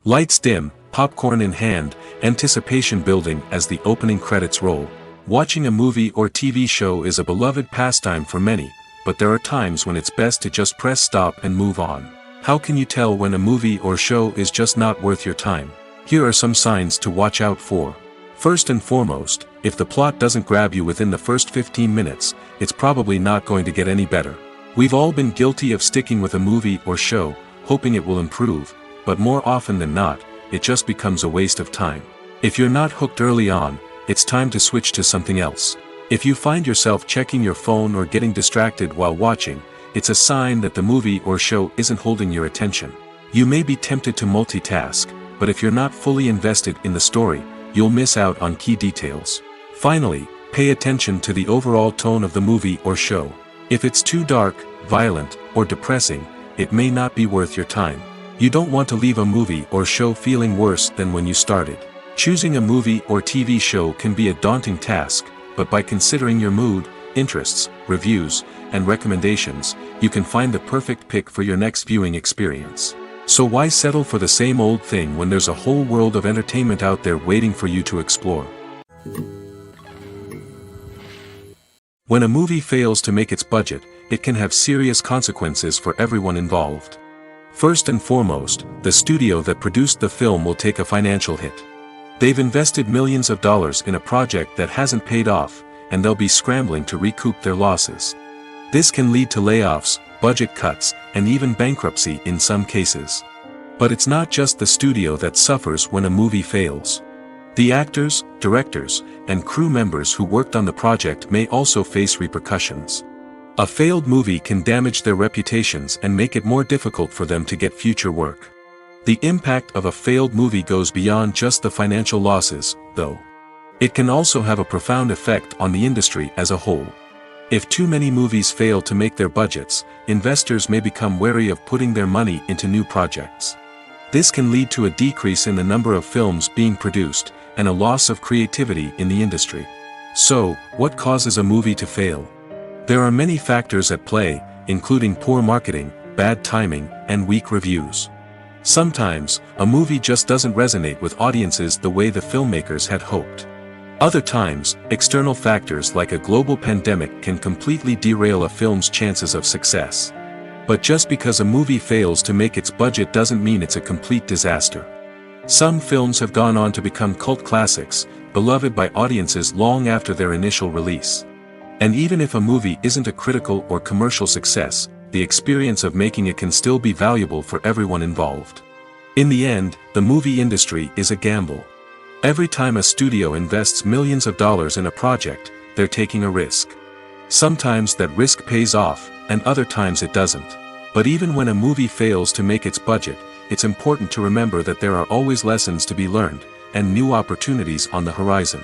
Lights dim, popcorn in hand, anticipation building as the opening credits roll. Watching a movie or TV show is a beloved pastime for many, but there are times when it's best to just press stop and move on. How can you tell when a movie or show is just not worth your time? Here are some signs to watch out for. First and foremost, if the plot doesn't grab you within the first 15 minutes, it's probably not going to get any better. We've all been guilty of sticking with a movie or show, hoping it will improve, but more often than not, it just becomes a waste of time. If you're not hooked early on, it's time to switch to something else. If you find yourself checking your phone or getting distracted while watching, it's a sign that the movie or show isn't holding your attention. You may be tempted to multitask, but if you're not fully invested in the story, you'll miss out on key details. Finally, pay attention to the overall tone of the movie or show. If it's too dark, violent, or depressing, it may not be worth your time. You don't want to leave a movie or show feeling worse than when you started. Choosing a movie or TV show can be a daunting task, but by considering your mood, interests, reviews, and recommendations, you can find the perfect pick for your next viewing experience. So why settle for the same old thing when there's a whole world of entertainment out there waiting for you to explore? When a movie fails to make its budget, it can have serious consequences for everyone involved. First and foremost, the studio that produced the film will take a financial hit. They've invested millions of dollars in a project that hasn't paid off, and they'll be scrambling to recoup their losses. This can lead to layoffs, budget cuts, and even bankruptcy in some cases. But it's not just the studio that suffers when a movie fails. The actors, directors, and crew members who worked on the project may also face repercussions. A failed movie can damage their reputations and make it more difficult for them to get future work. The impact of a failed movie goes beyond just the financial losses, though. It can also have a profound effect on the industry as a whole. If too many movies fail to make their budgets, investors may become wary of putting their money into new projects. This can lead to a decrease in the number of films being produced, and a loss of creativity in the industry. So, what causes a movie to fail? There are many factors at play, including poor marketing, bad timing, and weak reviews. Sometimes, a movie just doesn't resonate with audiences the way the filmmakers had hoped. Other times, external factors like a global pandemic can completely derail a film's chances of success. But just because a movie fails to make its budget doesn't mean it's a complete disaster. Some films have gone on to become cult classics, beloved by audiences long after their initial release. And even if a movie isn't a critical or commercial success, the experience of making it can still be valuable for everyone involved. In the end, the movie industry is a gamble. Every time a studio invests millions of dollars in a project, they're taking a risk. Sometimes that risk pays off, and other times it doesn't. But even when a movie fails to make its budget, it's important to remember that there are always lessons to be learned, and new opportunities on the horizon.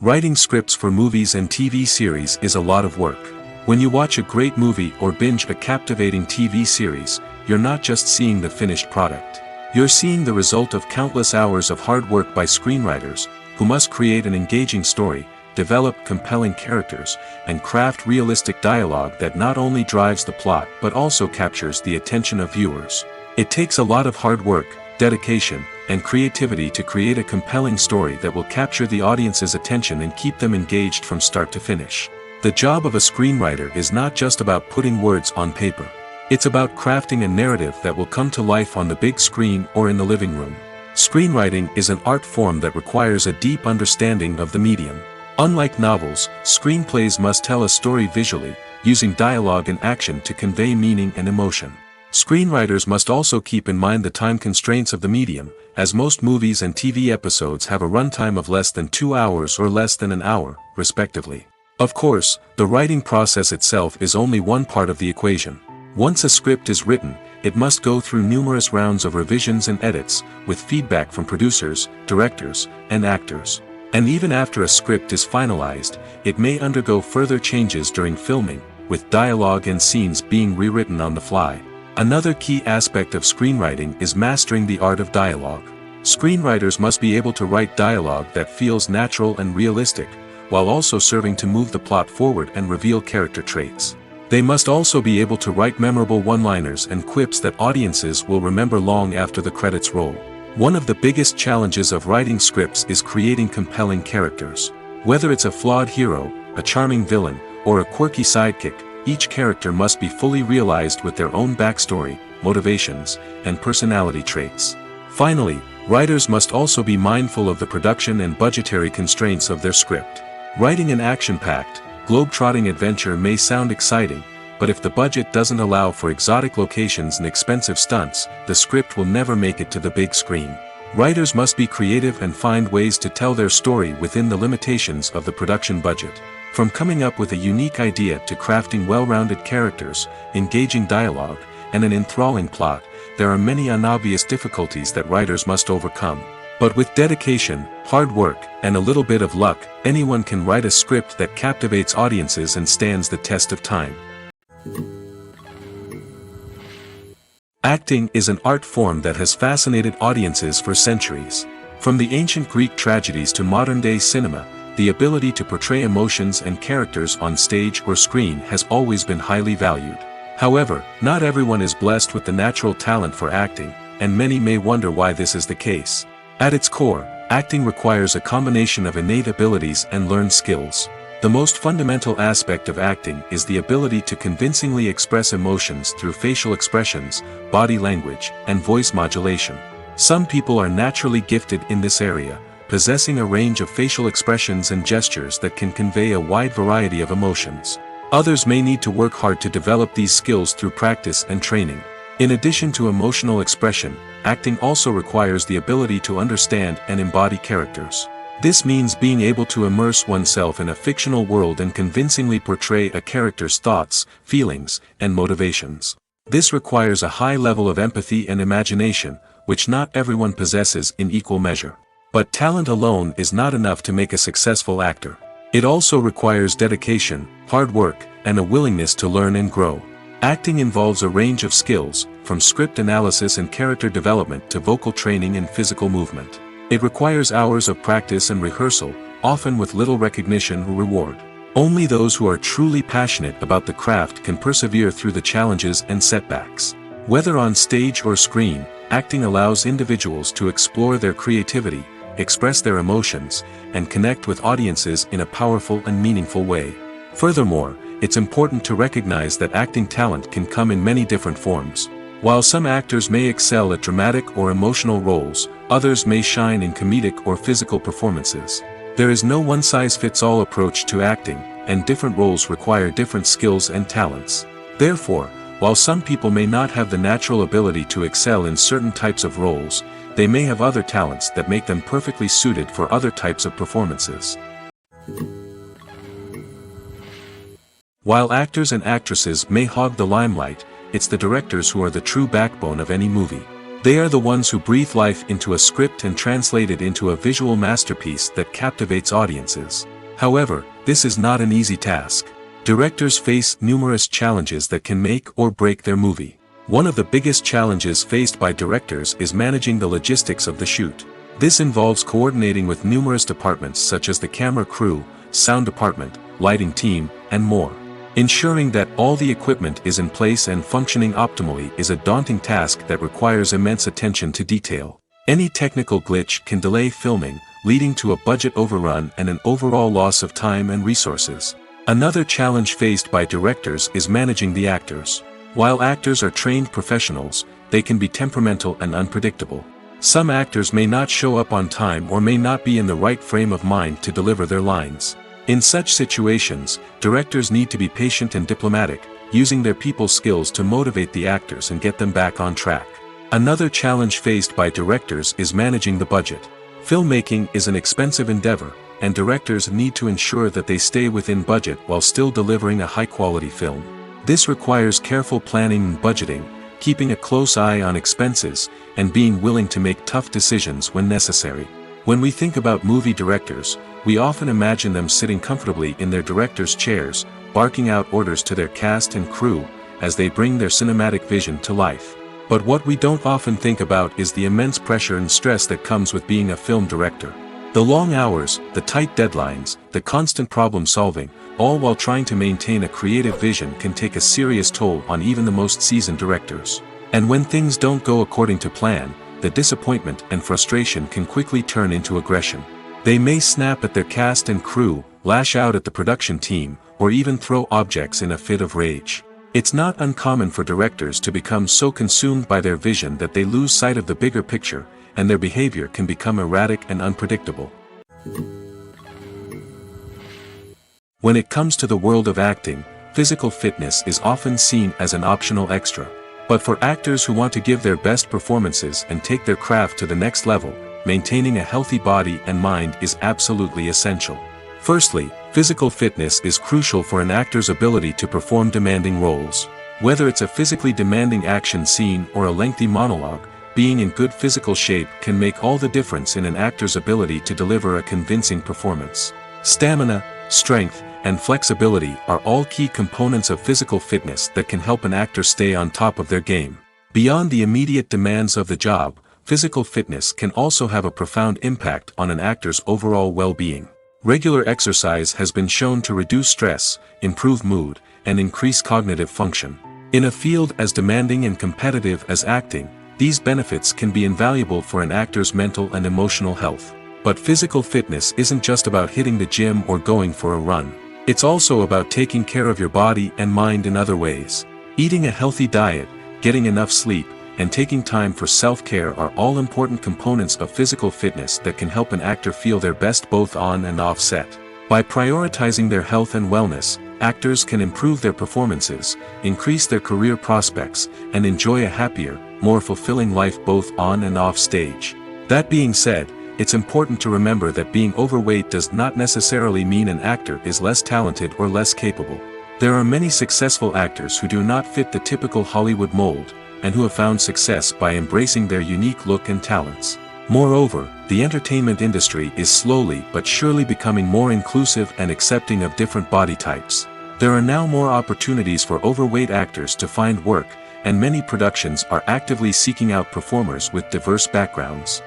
Writing scripts for movies and TV series is a lot of work. When you watch a great movie or binge a captivating TV series, you're not just seeing the finished product. You're seeing the result of countless hours of hard work by screenwriters, who must create an engaging story, develop compelling characters, and craft realistic dialogue that not only drives the plot but also captures the attention of viewers. It takes a lot of hard work, dedication, and creativity to create a compelling story that will capture the audience's attention and keep them engaged from start to finish. The job of a screenwriter is not just about putting words on paper. It's about crafting a narrative that will come to life on the big screen or in the living room. Screenwriting is an art form that requires a deep understanding of the medium. Unlike novels, screenplays must tell a story visually, using dialogue and action to convey meaning and emotion. Screenwriters must also keep in mind the time constraints of the medium, as most movies and TV episodes have a runtime of less than 2 hours or less than an hour, respectively. Of course, the writing process itself is only one part of the equation. Once a script is written, it must go through numerous rounds of revisions and edits, with feedback from producers, directors, and actors. And even after a script is finalized, it may undergo further changes during filming, with dialogue and scenes being rewritten on the fly. Another key aspect of screenwriting is mastering the art of dialogue. Screenwriters must be able to write dialogue that feels natural and realistic, while also serving to move the plot forward and reveal character traits. They must also be able to write memorable one-liners and quips that audiences will remember long after the credits roll. One of the biggest challenges of writing scripts is creating compelling characters. Whether it's a flawed hero, a charming villain, or a quirky sidekick, each character must be fully realized with their own backstory, motivations, and personality traits. Finally, writers must also be mindful of the production and budgetary constraints of their script. Writing an action-packed, globe-trotting adventure may sound exciting, but if the budget doesn't allow for exotic locations and expensive stunts, the script will never make it to the big screen. Writers must be creative and find ways to tell their story within the limitations of the production budget. From coming up with a unique idea to crafting well-rounded characters, engaging dialogue, and an enthralling plot, there are many unobvious difficulties that writers must overcome. But with dedication, hard work, and a little bit of luck, anyone can write a script that captivates audiences and stands the test of time. Acting is an art form that has fascinated audiences for centuries. From the ancient Greek tragedies to modern-day cinema, the ability to portray emotions and characters on stage or screen has always been highly valued. However, not everyone is blessed with the natural talent for acting, and many may wonder why this is the case. At its core, acting requires a combination of innate abilities and learned skills. The most fundamental aspect of acting is the ability to convincingly express emotions through facial expressions, body language, and voice modulation. Some people are naturally gifted in this area, possessing a range of facial expressions and gestures that can convey a wide variety of emotions. Others may need to work hard to develop these skills through practice and training. In addition to emotional expression, acting also requires the ability to understand and embody characters. This means being able to immerse oneself in a fictional world and convincingly portray a character's thoughts, feelings, and motivations. This requires a high level of empathy and imagination, which not everyone possesses in equal measure. But talent alone is not enough to make a successful actor. It also requires dedication, hard work, and a willingness to learn and grow. Acting involves a range of skills, from script analysis and character development to vocal training and physical movement. It requires hours of practice and rehearsal, often with little recognition or reward. Only those who are truly passionate about the craft can persevere through the challenges and setbacks. Whether on stage or screen, acting allows individuals to explore their creativity, express their emotions, and connect with audiences in a powerful and meaningful way. Furthermore, it's important to recognize that acting talent can come in many different forms. While some actors may excel at dramatic or emotional roles, others may shine in comedic or physical performances. There is no one-size-fits-all approach to acting, and different roles require different skills and talents. Therefore, while some people may not have the natural ability to excel in certain types of roles, they may have other talents that make them perfectly suited for other types of performances. While actors and actresses may hog the limelight, it's the directors who are the true backbone of any movie. They are the ones who breathe life into a script and translate it into a visual masterpiece that captivates audiences. However, this is not an easy task. Directors face numerous challenges that can make or break their movie. One of the biggest challenges faced by directors is managing the logistics of the shoot. This involves coordinating with numerous departments such as the camera crew, sound department, lighting team, and more. Ensuring that all the equipment is in place and functioning optimally is a daunting task that requires immense attention to detail. Any technical glitch can delay filming, leading to a budget overrun and an overall loss of time and resources. Another challenge faced by directors is managing the actors. While actors are trained professionals, they can be temperamental and unpredictable. Some actors may not show up on time or may not be in the right frame of mind to deliver their lines. In such situations, directors need to be patient and diplomatic, using their people skills to motivate the actors and get them back on track. Another challenge faced by directors is managing the budget. Filmmaking is an expensive endeavor, and directors need to ensure that they stay within budget while still delivering a high-quality film. This requires careful planning and budgeting, keeping a close eye on expenses, and being willing to make tough decisions when necessary. When we think about movie directors, we often imagine them sitting comfortably in their director's chairs, barking out orders to their cast and crew, as they bring their cinematic vision to life. But what we don't often think about is the immense pressure and stress that comes with being a film director. The long hours, the tight deadlines, the constant problem solving, all while trying to maintain a creative vision can take a serious toll on even the most seasoned directors. And when things don't go according to plan, the disappointment and frustration can quickly turn into aggression. They may snap at their cast and crew, lash out at the production team, or even throw objects in a fit of rage. It's not uncommon for directors to become so consumed by their vision that they lose sight of the bigger picture, and their behavior can become erratic and unpredictable. When it comes to the world of acting, physical fitness is often seen as an optional extra. But for actors who want to give their best performances and take their craft to the next level, maintaining a healthy body and mind is absolutely essential. Firstly, physical fitness is crucial for an actor's ability to perform demanding roles. Whether it's a physically demanding action scene or a lengthy monologue, being in good physical shape can make all the difference in an actor's ability to deliver a convincing performance. Stamina, strength, and flexibility are all key components of physical fitness that can help an actor stay on top of their game. Beyond the immediate demands of the job, physical fitness can also have a profound impact on an actor's overall well-being. Regular exercise has been shown to reduce stress, improve mood, and increase cognitive function. In a field as demanding and competitive as acting, these benefits can be invaluable for an actor's mental and emotional health. But physical fitness isn't just about hitting the gym or going for a run. It's also about taking care of your body and mind in other ways. Eating a healthy diet, getting enough sleep, and taking time for self-care are all important components of physical fitness that can help an actor feel their best both on and off set. By prioritizing their health and wellness, actors can improve their performances, increase their career prospects, and enjoy a happier, more fulfilling life both on and off stage. That being said, it's important to remember that being overweight does not necessarily mean an actor is less talented or less capable. There are many successful actors who do not fit the typical Hollywood mold, and who have found success by embracing their unique look and talents. Moreover, the entertainment industry is slowly but surely becoming more inclusive and accepting of different body types. There are now more opportunities for overweight actors to find work, and many productions are actively seeking out performers with diverse backgrounds.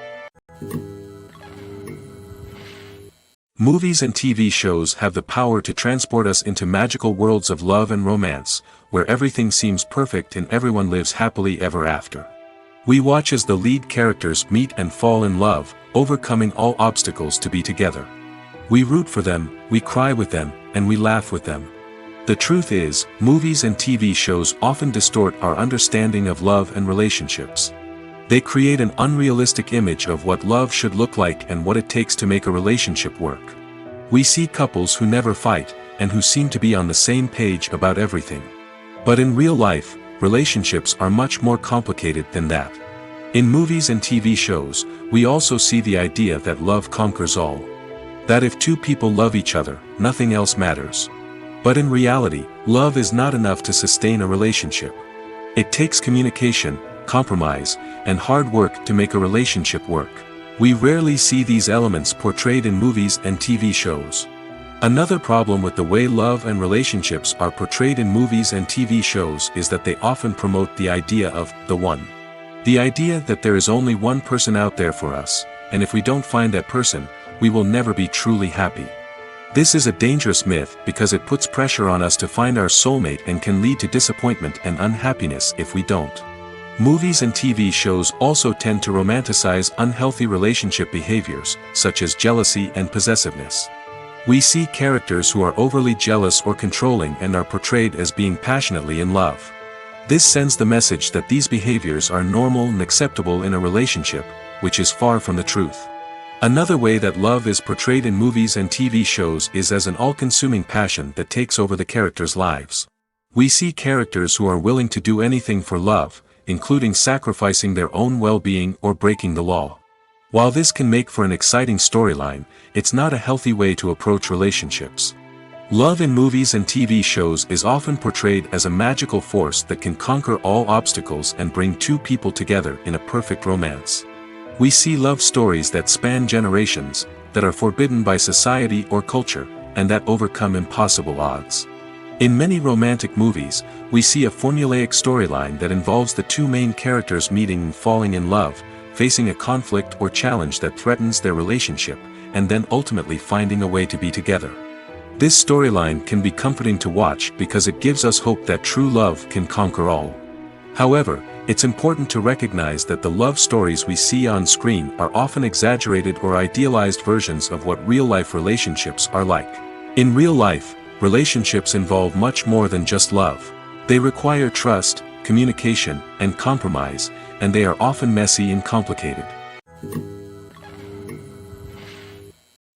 Movies and TV shows have the power to transport us into magical worlds of love and romance, where everything seems perfect and everyone lives happily ever after. We watch as the lead characters meet and fall in love, overcoming all obstacles to be together. We root for them, we cry with them, and we laugh with them. The truth is, movies and TV shows often distort our understanding of love and relationships. They create an unrealistic image of what love should look like and what it takes to make a relationship work. We see couples who never fight, and who seem to be on the same page about everything. But in real life, relationships are much more complicated than that. In movies and TV shows, we also see the idea that love conquers all. That if two people love each other, nothing else matters. But in reality, love is not enough to sustain a relationship. It takes communication, compromise, and hard work to make a relationship work. We rarely see these elements portrayed in movies and TV shows. Another problem with the way love and relationships are portrayed in movies and TV shows is that they often promote the idea of the one. The idea that there is only one person out there for us, and if we don't find that person, we will never be truly happy. This is a dangerous myth because it puts pressure on us to find our soulmate and can lead to disappointment and unhappiness if we don't. Movies and TV shows also tend to romanticize unhealthy relationship behaviors, such as jealousy and possessiveness. We see characters who are overly jealous or controlling and are portrayed as being passionately in love. This sends the message that these behaviors are normal and acceptable in a relationship, which is far from the truth. Another way that love is portrayed in movies and TV shows is as an all-consuming passion that takes over the characters' lives. We see characters who are willing to do anything for love, including sacrificing their own well-being or breaking the law. While this can make for an exciting storyline, it's not a healthy way to approach relationships. Love in movies and TV shows is often portrayed as a magical force that can conquer all obstacles and bring two people together in a perfect romance. We see love stories that span generations, that are forbidden by society or culture, and that overcome impossible odds. In many romantic movies, we see a formulaic storyline that involves the two main characters meeting and falling in love, facing a conflict or challenge that threatens their relationship, and then ultimately finding a way to be together. This storyline can be comforting to watch because it gives us hope that true love can conquer all. However, it's important to recognize that the love stories we see on screen are often exaggerated or idealized versions of what real-life relationships are like. In real life, relationships involve much more than just love. They require trust, communication, and compromise, and they are often messy and complicated.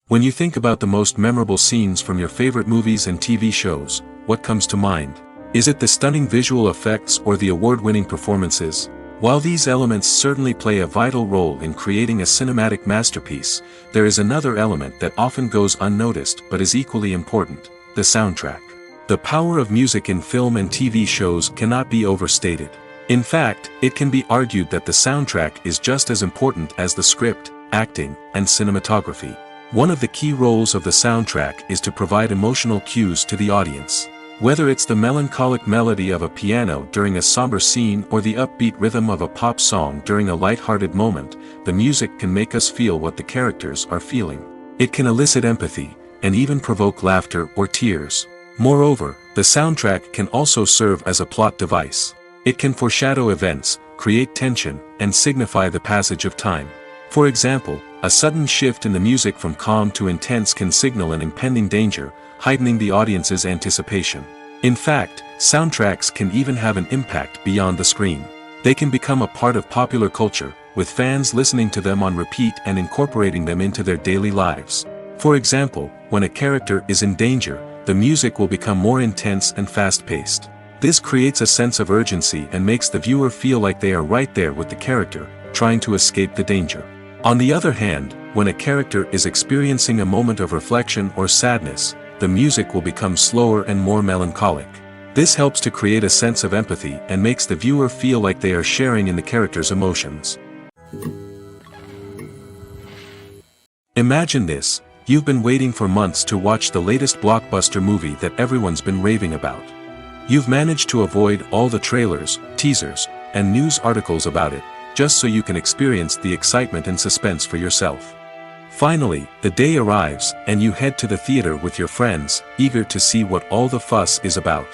When you think about the most memorable scenes from your favorite movies and TV shows, what comes to mind? Is it the stunning visual effects or the award-winning performances? While these elements certainly play a vital role in creating a cinematic masterpiece, there is another element that often goes unnoticed but is equally important: the soundtrack. The power of music in film and TV shows cannot be overstated. In fact, it can be argued that the soundtrack is just as important as the script, acting, and cinematography. One of the key roles of the soundtrack is to provide emotional cues to the audience. Whether it's the melancholic melody of a piano during a somber scene or the upbeat rhythm of a pop song during a light-hearted moment, the music can make us feel what the characters are feeling. It can elicit empathy, and even provoke laughter or tears. Moreover, the soundtrack can also serve as a plot device. It can foreshadow events, create tension, and signify the passage of time. For example, a sudden shift in the music from calm to intense can signal an impending danger, heightening the audience's anticipation. In fact, soundtracks can even have an impact beyond the screen. They can become a part of popular culture, with fans listening to them on repeat and incorporating them into their daily lives. For example, when a character is in danger, the music will become more intense and fast-paced. This creates a sense of urgency and makes the viewer feel like they are right there with the character, trying to escape the danger. On the other hand, when a character is experiencing a moment of reflection or sadness, the music will become slower and more melancholic. This helps to create a sense of empathy and makes the viewer feel like they are sharing in the character's emotions. Imagine this: you've been waiting for months to watch the latest blockbuster movie that everyone's been raving about. You've managed to avoid all the trailers, teasers, and news articles about it, just so you can experience the excitement and suspense for yourself. Finally, the day arrives, and you head to the theater with your friends, eager to see what all the fuss is about.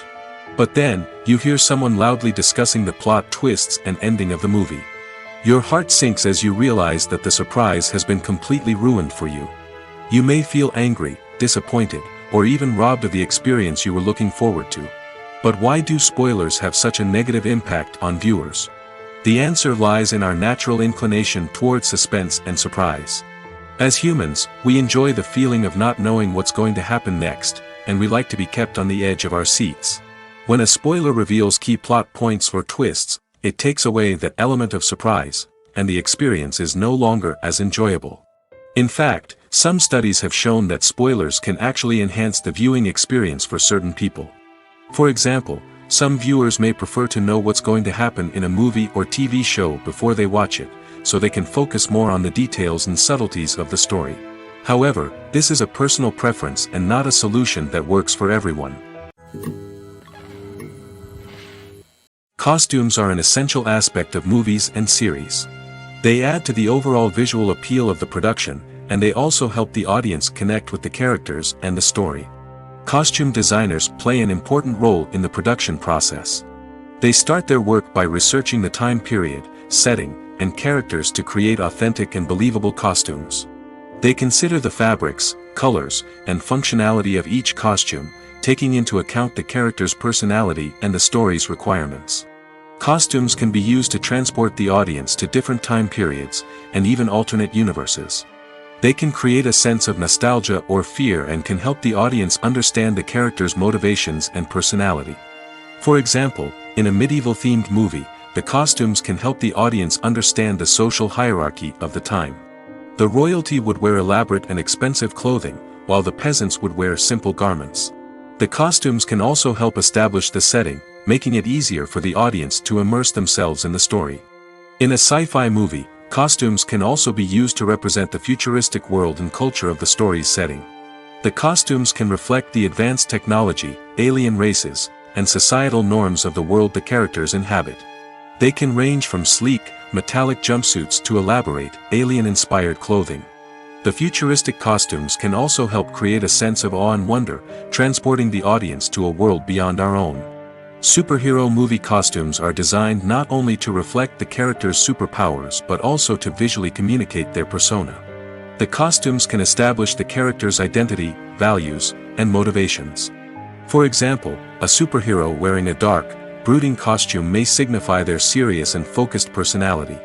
But then, you hear someone loudly discussing the plot twists and ending of the movie. Your heart sinks as you realize that the surprise has been completely ruined for you. You may feel angry, disappointed, or even robbed of the experience you were looking forward to. But why do spoilers have such a negative impact on viewers? The answer lies in our natural inclination toward suspense and surprise. As humans, we enjoy the feeling of not knowing what's going to happen next, and we like to be kept on the edge of our seats. When a spoiler reveals key plot points or twists, it takes away that element of surprise, and the experience is no longer as enjoyable. In fact, some studies have shown that spoilers can actually enhance the viewing experience for certain people. For example, some viewers may prefer to know what's going to happen in a movie or TV show before they watch it, so they can focus more on the details and subtleties of the story. However, this is a personal preference and not a solution that works for everyone. Costumes are an essential aspect of movies and series. They add to the overall visual appeal of the production, and they also help the audience connect with the characters and the story. Costume designers play an important role in the production process. They start their work by researching the time period, setting, and characters to create authentic and believable costumes. They consider the fabrics, colors, and functionality of each costume, taking into account the character's personality and the story's requirements. Costumes can be used to transport the audience to different time periods, and even alternate universes. They can create a sense of nostalgia or fear and can help the audience understand the character's motivations and personality. For example, in a medieval-themed movie, the costumes can help the audience understand the social hierarchy of the time. The royalty would wear elaborate and expensive clothing, while the peasants would wear simple garments. The costumes can also help establish the setting, making it easier for the audience to immerse themselves in the story. In a sci-fi movie, costumes can also be used to represent the futuristic world and culture of the story's setting. The costumes can reflect the advanced technology, alien races, and societal norms of the world the characters inhabit. They can range from sleek, metallic jumpsuits to elaborate, alien-inspired clothing. The futuristic costumes can also help create a sense of awe and wonder, transporting the audience to a world beyond our own. Superhero movie costumes are designed not only to reflect the character's superpowers but also to visually communicate their persona. The costumes can establish the character's identity, values, and motivations. For example, a superhero wearing a dark, brooding costume may signify their serious and focused personality.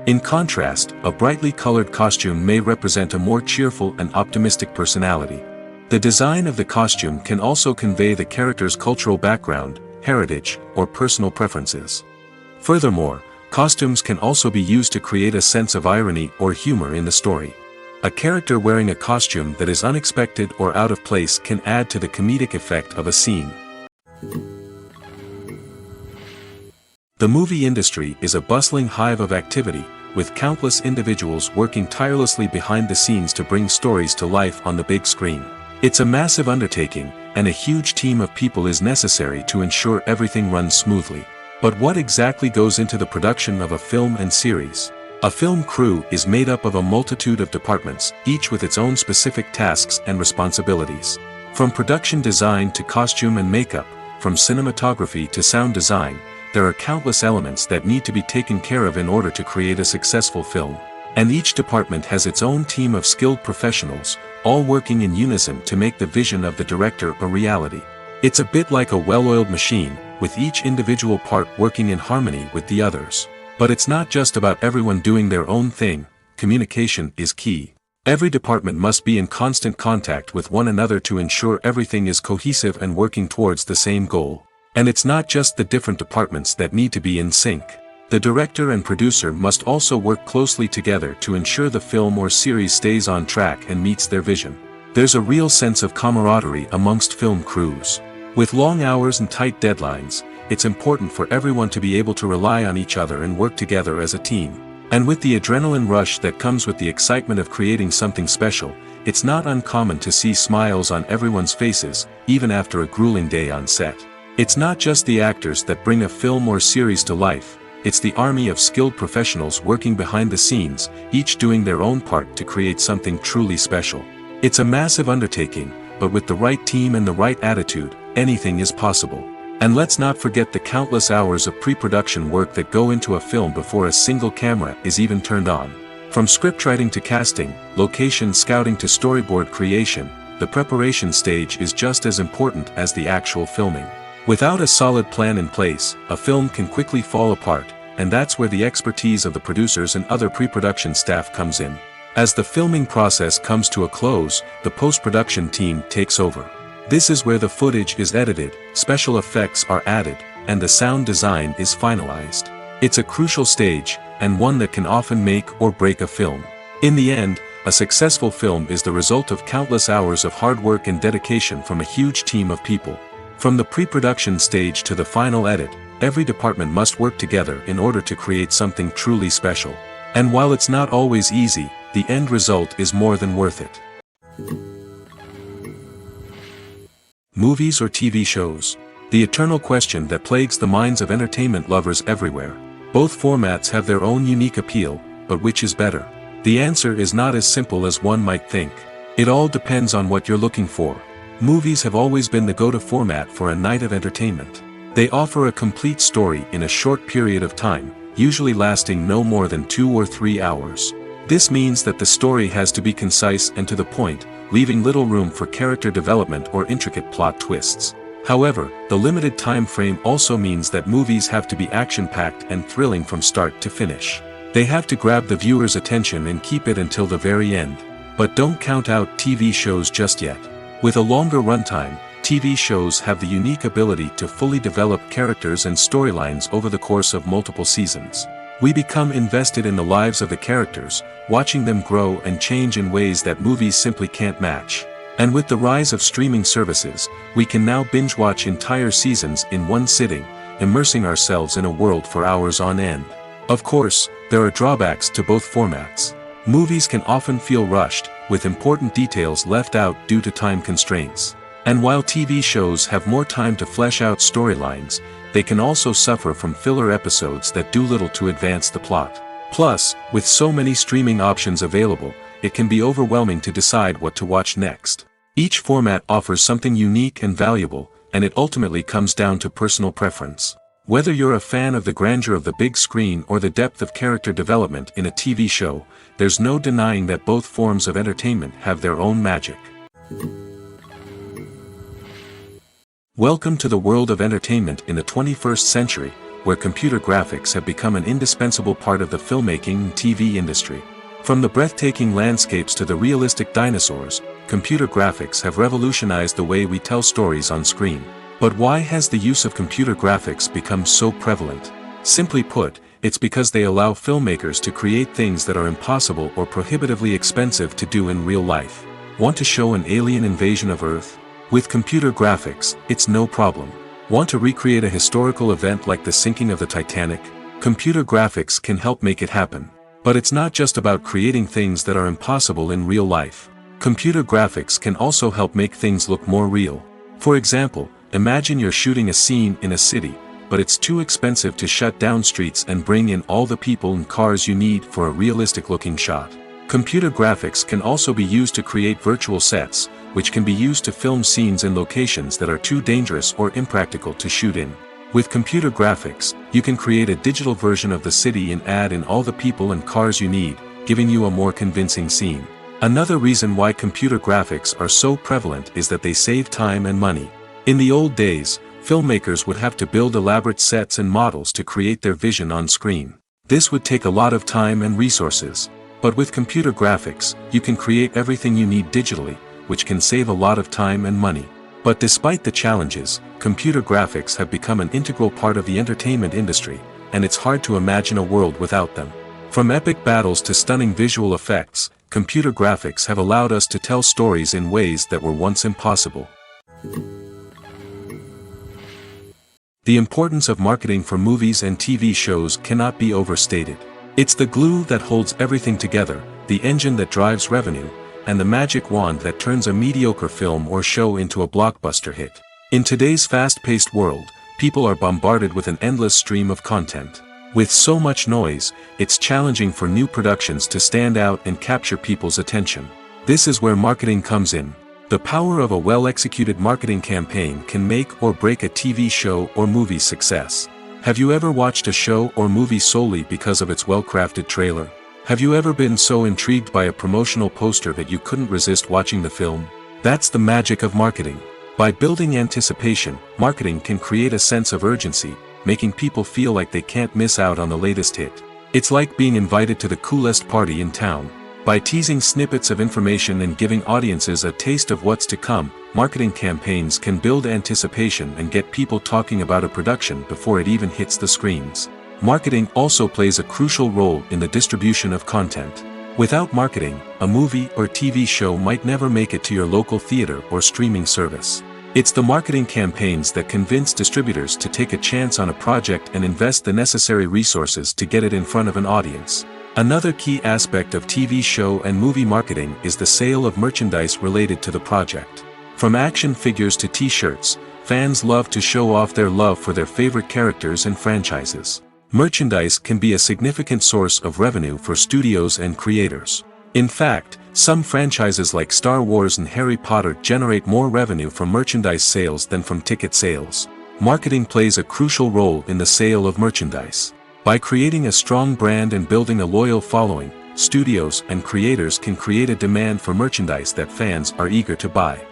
In contrast, a brightly colored costume may represent a more cheerful and optimistic personality. The design of the costume can also convey the character's cultural background, heritage, or personal preferences. Furthermore, costumes can also be used to create a sense of irony or humor in the story. A character wearing a costume that is unexpected or out of place can add to the comedic effect of a scene. The movie industry is a bustling hive of activity, with countless individuals working tirelessly behind the scenes to bring stories to life on the big screen. It's a massive undertaking, and a huge team of people is necessary to ensure everything runs smoothly. But what exactly goes into the production of a film and series? A film crew is made up of a multitude of departments, each with its own specific tasks and responsibilities. From production design to costume and makeup, from cinematography to sound design, there are countless elements that need to be taken care of in order to create a successful film. And each department has its own team of skilled professionals, all working in unison to make the vision of the director a reality. It's a bit like a well-oiled machine, with each individual part working in harmony with the others. But it's not just about everyone doing their own thing. Communication is key. Every department must be in constant contact with one another to ensure everything is cohesive and working towards the same goal. And it's not just the different departments that need to be in sync. The director and producer must also work closely together to ensure the film or series stays on track and meets their vision. There's a real sense of camaraderie amongst film crews. With long hours and tight deadlines, it's important for everyone to be able to rely on each other and work together as a team. And with the adrenaline rush that comes with the excitement of creating something special, it's not uncommon to see smiles on everyone's faces, even after a grueling day on set. It's not just the actors that bring a film or series to life, it's the army of skilled professionals working behind the scenes, each doing their own part to create something truly special. It's a massive undertaking, but with the right team and the right attitude, anything is possible. And let's not forget the countless hours of pre-production work that go into a film before a single camera is even turned on. From scriptwriting to casting, location scouting to storyboard creation, the preparation stage is just as important as the actual filming. Without a solid plan in place, a film can quickly fall apart, and that's where the expertise of the producers and other pre-production staff comes in. As the filming process comes to a close, the post-production team takes over. This is where the footage is edited, special effects are added, and the sound design is finalized. It's a crucial stage, and one that can often make or break a film. In the end, a successful film is the result of countless hours of hard work and dedication from a huge team of people. From the pre-production stage to the final edit, every department must work together in order to create something truly special. And while it's not always easy, the end result is more than worth it. Movies or TV shows? The eternal question that plagues the minds of entertainment lovers everywhere. Both formats have their own unique appeal, but which is better? The answer is not as simple as one might think. It all depends on what you're looking for. Movies have always been the go-to format for a night of entertainment. They offer a complete story in a short period of time, usually lasting no more than 2 or 3 hours. This means that the story has to be concise and to the point, leaving little room for character development or intricate plot twists. However, the limited time frame also means that movies have to be action-packed and thrilling from start to finish. They have to grab the viewer's attention and keep it until the very end. But don't count out TV shows just yet. With a longer runtime, TV shows have the unique ability to fully develop characters and storylines over the course of multiple seasons. We become invested in the lives of the characters, watching them grow and change in ways that movies simply can't match. And with the rise of streaming services, we can now binge-watch entire seasons in one sitting, immersing ourselves in a world for hours on end. Of course, there are drawbacks to both formats. Movies can often feel rushed, with important details left out due to time constraints. And while TV shows have more time to flesh out storylines, they can also suffer from filler episodes that do little to advance the plot. Plus, with so many streaming options available, it can be overwhelming to decide what to watch next. Each format offers something unique and valuable, and it ultimately comes down to personal preference. Whether you're a fan of the grandeur of the big screen or the depth of character development in a TV show, there's no denying that both forms of entertainment have their own magic. Welcome to the world of entertainment in the 21st century, where computer graphics have become an indispensable part of the filmmaking and TV industry. From the breathtaking landscapes to the realistic dinosaurs, computer graphics have revolutionized the way we tell stories on screen. But why has the use of computer graphics become so prevalent? Simply put, it's because they allow filmmakers to create things that are impossible or prohibitively expensive to do in real life. Want to show an alien invasion of Earth? With computer graphics, it's no problem. Want to recreate a historical event like the sinking of the Titanic? Computer graphics can help make it happen. But it's not just about creating things that are impossible in real life. Computer graphics can also help make things look more real. For example, imagine you're shooting a scene in a city, but it's too expensive to shut down streets and bring in all the people and cars you need for a realistic-looking shot. Computer graphics can also be used to create virtual sets, which can be used to film scenes in locations that are too dangerous or impractical to shoot in. With computer graphics, you can create a digital version of the city and add in all the people and cars you need, giving you a more convincing scene. Another reason why computer graphics are so prevalent is that they save time and money. In the old days, filmmakers would have to build elaborate sets and models to create their vision on screen. This would take a lot of time and resources. But with computer graphics, you can create everything you need digitally, which can save a lot of time and money. But despite the challenges, computer graphics have become an integral part of the entertainment industry, and it's hard to imagine a world without them. From epic battles to stunning visual effects, computer graphics have allowed us to tell stories in ways that were once impossible. The importance of marketing for movies and TV shows cannot be overstated. It's the glue that holds everything together, the engine that drives revenue, and the magic wand that turns a mediocre film or show into a blockbuster hit. In today's fast-paced world, people are bombarded with an endless stream of content. With so much noise, it's challenging for new productions to stand out and capture people's attention. This is where marketing comes in. The power of a well-executed marketing campaign can make or break a TV show or movie's success. Have you ever watched a show or movie solely because of its well-crafted trailer? Have you ever been so intrigued by a promotional poster that you couldn't resist watching the film? That's the magic of marketing. By building anticipation, marketing can create a sense of urgency, making people feel like they can't miss out on the latest hit. It's like being invited to the coolest party in town. By teasing snippets of information and giving audiences a taste of what's to come, marketing campaigns can build anticipation and get people talking about a production before it even hits the screens. Marketing also plays a crucial role in the distribution of content. Without marketing, a movie or TV show might never make it to your local theater or streaming service. It's the marketing campaigns that convince distributors to take a chance on a project and invest the necessary resources to get it in front of an audience. Another key aspect of TV show and movie marketing is the sale of merchandise related to the project. From action figures to t-shirts, fans love to show off their love for their favorite characters and franchises. Merchandise can be a significant source of revenue for studios and creators. In fact, some franchises like Star Wars and Harry Potter generate more revenue from merchandise sales than from ticket sales. Marketing plays a crucial role in the sale of merchandise. By creating a strong brand and building a loyal following, studios and creators can create a demand for merchandise that fans are eager to buy.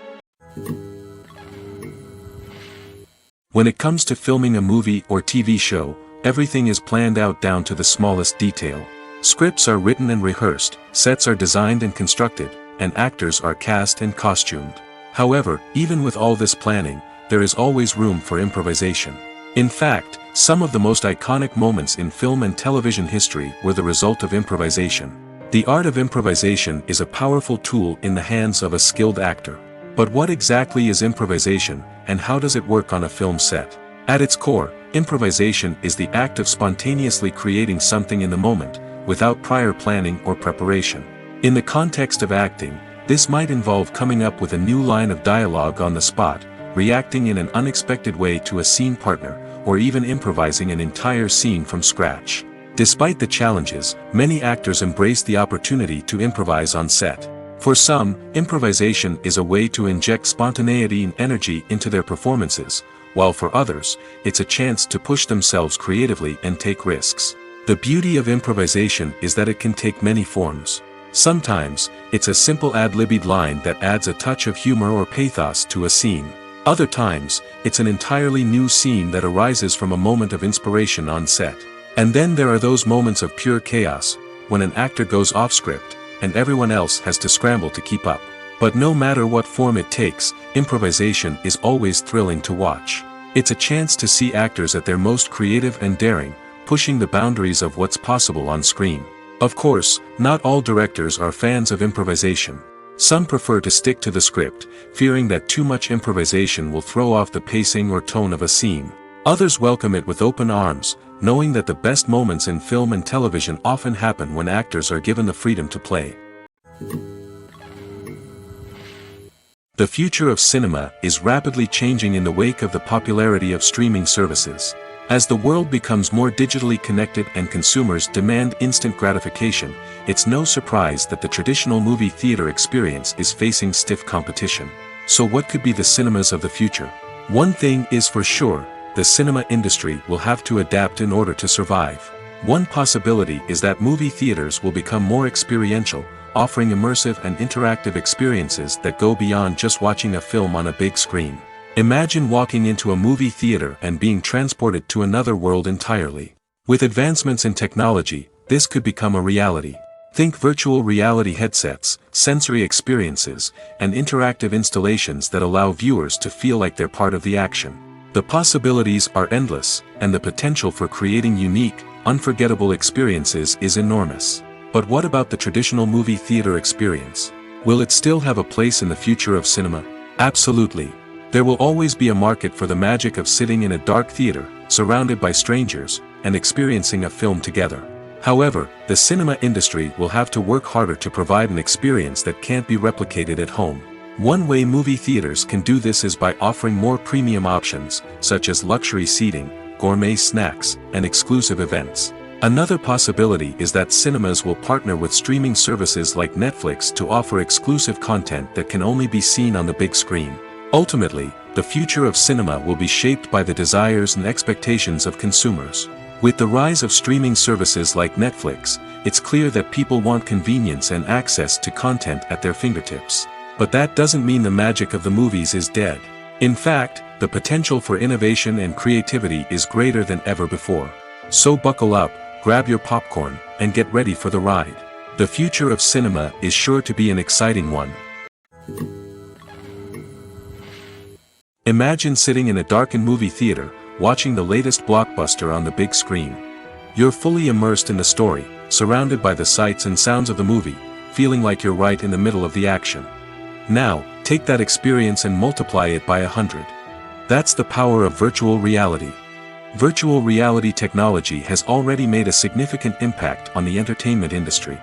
When it comes to filming a movie or TV show, everything is planned out down to the smallest detail. Scripts are written and rehearsed, sets are designed and constructed, and actors are cast and costumed. However, even with all this planning, there is always room for improvisation. In fact, some of the most iconic moments in film and television history were the result of improvisation. The art of improvisation is a powerful tool in the hands of a skilled actor. But what exactly is improvisation, and how does it work on a film set? At its core, improvisation is the act of spontaneously creating something in the moment, without prior planning or preparation. In the context of acting, this might involve coming up with a new line of dialogue on the spot, reacting in an unexpected way to a scene partner, or even improvising an entire scene from scratch. Despite the challenges, many actors embrace the opportunity to improvise on set. For some, improvisation is a way to inject spontaneity and energy into their performances, while for others, it's a chance to push themselves creatively and take risks. The beauty of improvisation is that it can take many forms. Sometimes, it's a simple ad-libbed line that adds a touch of humor or pathos to a scene. Other times, it's an entirely new scene that arises from a moment of inspiration on set. And then there are those moments of pure chaos, when an actor goes off script, and everyone else has to scramble to keep up. But no matter what form it takes, improvisation is always thrilling to watch. It's a chance to see actors at their most creative and daring, pushing the boundaries of what's possible on screen. Of course, not all directors are fans of improvisation. Some prefer to stick to the script, fearing that too much improvisation will throw off the pacing or tone of a scene. Others welcome it with open arms, knowing that the best moments in film and television often happen when actors are given the freedom to play. The future of cinema is rapidly changing in the wake of the popularity of streaming services. As the world becomes more digitally connected and consumers demand instant gratification, it's no surprise that the traditional movie theater experience is facing stiff competition. So what could be the cinemas of the future? One thing is for sure, the cinema industry will have to adapt in order to survive. One possibility is that movie theaters will become more experiential, offering immersive and interactive experiences that go beyond just watching a film on a big screen. Imagine walking into a movie theater and being transported to another world entirely. With advancements in technology, this could become a reality. Think virtual reality headsets, sensory experiences, and interactive installations that allow viewers to feel like they're part of the action. The possibilities are endless, and the potential for creating unique, unforgettable experiences is enormous. But what about the traditional movie theater experience? Will it still have a place in the future of cinema? Absolutely. There will always be a market for the magic of sitting in a dark theater, surrounded by strangers, and experiencing a film together. However, the cinema industry will have to work harder to provide an experience that can't be replicated at home. One way movie theaters can do this is by offering more premium options, such as luxury seating, gourmet snacks, and exclusive events. Another possibility is that cinemas will partner with streaming services like Netflix to offer exclusive content that can only be seen on the big screen. Ultimately, the future of cinema will be shaped by the desires and expectations of consumers. With the rise of streaming services like Netflix, it's clear that people want convenience and access to content at their fingertips. But that doesn't mean the magic of the movies is dead. In fact, the potential for innovation and creativity is greater than ever before. So buckle up, grab your popcorn, and get ready for the ride. The future of cinema is sure to be an exciting one. Imagine sitting in a darkened movie theater, watching the latest blockbuster on the big screen. You're fully immersed in the story, surrounded by the sights and sounds of the movie, feeling like you're right in the middle of the action. Now, take that experience and multiply it by 100. That's the power of virtual reality. Virtual reality technology has already made a significant impact on the entertainment industry.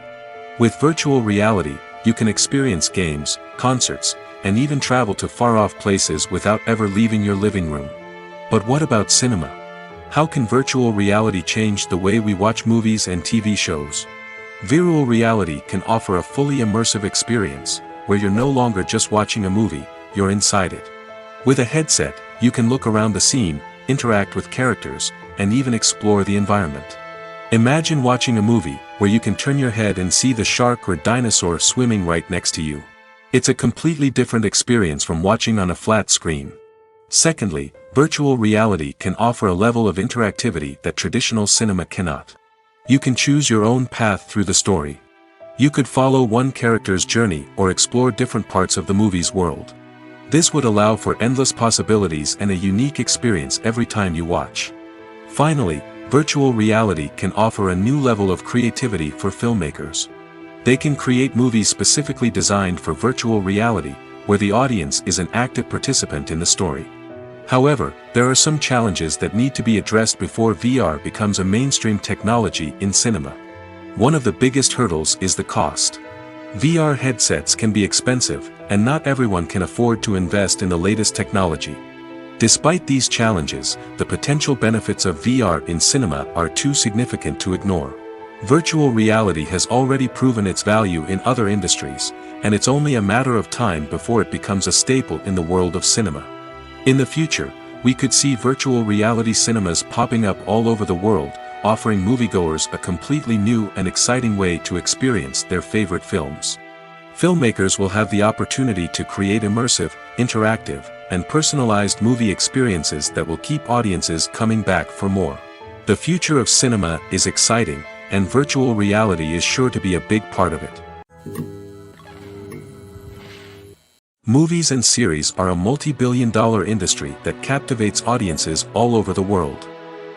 With virtual reality, you can experience games, concerts, and even travel to far-off places without ever leaving your living room. But what about cinema? How can virtual reality change the way we watch movies and TV shows? Virtual reality can offer a fully immersive experience, where you're no longer just watching a movie, you're inside it. With a headset, you can look around the scene, interact with characters, and even explore the environment. Imagine watching a movie where you can turn your head and see the shark or dinosaur swimming right next to you. It's a completely different experience from watching on a flat screen. Secondly, virtual reality can offer a level of interactivity that traditional cinema cannot. You can choose your own path through the story. You could follow one character's journey or explore different parts of the movie's world. This would allow for endless possibilities and a unique experience every time you watch. Finally, virtual reality can offer a new level of creativity for filmmakers. They can create movies specifically designed for virtual reality, where the audience is an active participant in the story. However, there are some challenges that need to be addressed before VR becomes a mainstream technology in cinema. One of the biggest hurdles is the cost. VR headsets can be expensive, and not everyone can afford to invest in the latest technology. Despite these challenges, the potential benefits of VR in cinema are too significant to ignore. Virtual reality has already proven its value in other industries, and it's only a matter of time before it becomes a staple in the world of cinema. In the future, we could see virtual reality cinemas popping up all over the world, offering moviegoers a completely new and exciting way to experience their favorite films. Filmmakers will have the opportunity to create immersive, interactive, and personalized movie experiences that will keep audiences coming back for more. The future of cinema is exciting, and virtual reality is sure to be a big part of it. Movies and series are a multi-billion-dollar industry that captivates audiences all over the world.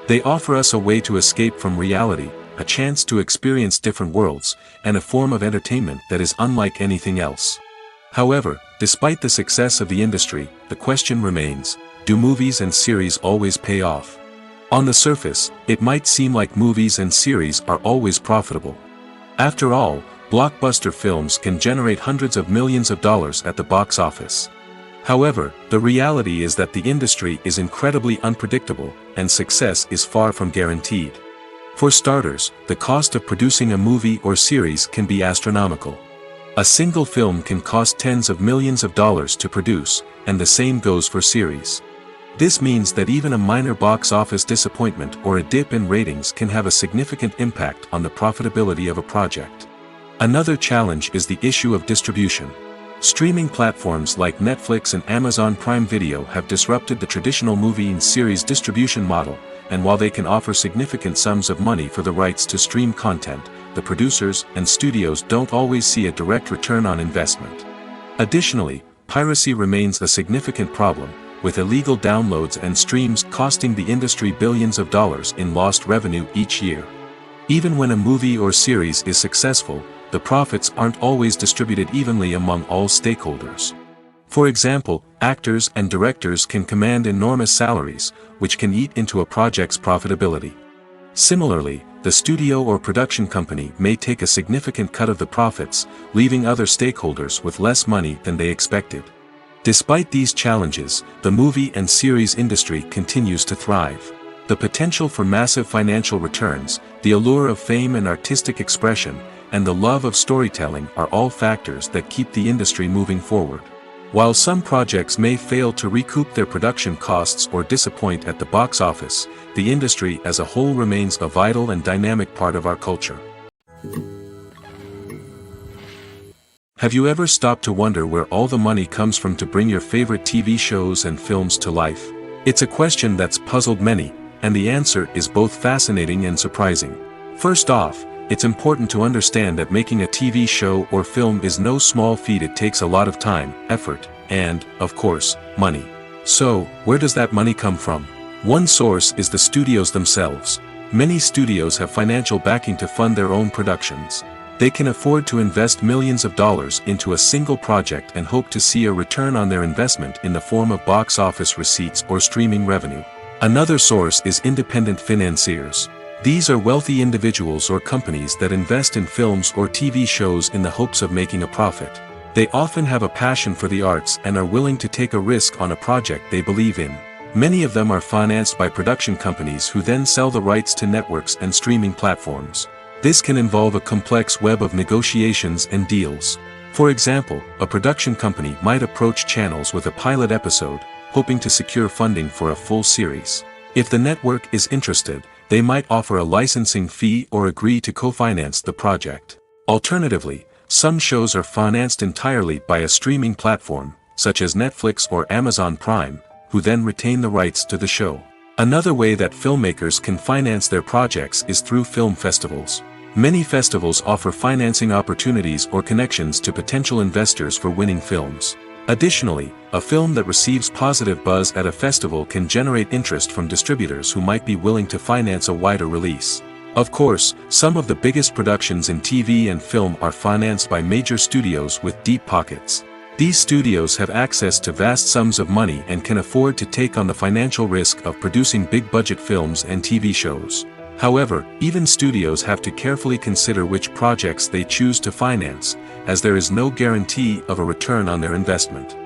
They offer us a way to escape from reality, a chance to experience different worlds, and a form of entertainment that is unlike anything else. However, despite the success of the industry, the question remains, do movies and series always pay off? On the surface, it might seem like movies and series are always profitable. After all, blockbuster films can generate hundreds of millions of dollars at the box office. However, the reality is that the industry is incredibly unpredictable, and success is far from guaranteed. For starters, the cost of producing a movie or series can be astronomical. A single film can cost tens of millions of dollars to produce, and the same goes for series. This means that even a minor box office disappointment or a dip in ratings can have a significant impact on the profitability of a project. Another challenge is the issue of distribution. Streaming platforms like Netflix and Amazon Prime Video have disrupted the traditional movie and series distribution model, and while they can offer significant sums of money for the rights to stream content, the producers and studios don't always see a direct return on investment. Additionally, piracy remains a significant problem, with illegal downloads and streams costing the industry billions of dollars in lost revenue each year. Even when a movie or series is successful, the profits aren't always distributed evenly among all stakeholders. For example, actors and directors can command enormous salaries, which can eat into a project's profitability. Similarly, the studio or production company may take a significant cut of the profits, leaving other stakeholders with less money than they expected. Despite these challenges, the movie and series industry continues to thrive. The potential for massive financial returns, the allure of fame and artistic expression, and the love of storytelling are all factors that keep the industry moving forward. While some projects may fail to recoup their production costs or disappoint at the box office, the industry as a whole remains a vital and dynamic part of our culture. Have you ever stopped to wonder where all the money comes from to bring your favorite TV shows and films to life? It's a question that's puzzled many, and the answer is both fascinating and surprising. First off, it's important to understand that making a TV show or film is no small feat. It takes a lot of time, effort, and, of course, money. So, where does that money come from? One source is the studios themselves. Many studios have financial backing to fund their own productions. They can afford to invest millions of dollars into a single project and hope to see a return on their investment in the form of box office receipts or streaming revenue. Another source is independent financiers. These are wealthy individuals or companies that invest in films or TV shows in the hopes of making a profit. They often have a passion for the arts and are willing to take a risk on a project they believe in. Many of them are financed by production companies who then sell the rights to networks and streaming platforms. This can involve a complex web of negotiations and deals. For example, a production company might approach channels with a pilot episode, hoping to secure funding for a full series. If the network is interested, they might offer a licensing fee or agree to co-finance the project. Alternatively, some shows are financed entirely by a streaming platform, such as Netflix or Amazon Prime, who then retain the rights to the show. Another way that filmmakers can finance their projects is through film festivals. Many festivals offer financing opportunities or connections to potential investors for winning films. Additionally, a film that receives positive buzz at a festival can generate interest from distributors who might be willing to finance a wider release. Of course, some of the biggest productions in TV and film are financed by major studios with deep pockets. These studios have access to vast sums of money and can afford to take on the financial risk of producing big-budget films and TV shows. However, even studios have to carefully consider which projects they choose to finance, as there is no guarantee of a return on their investment.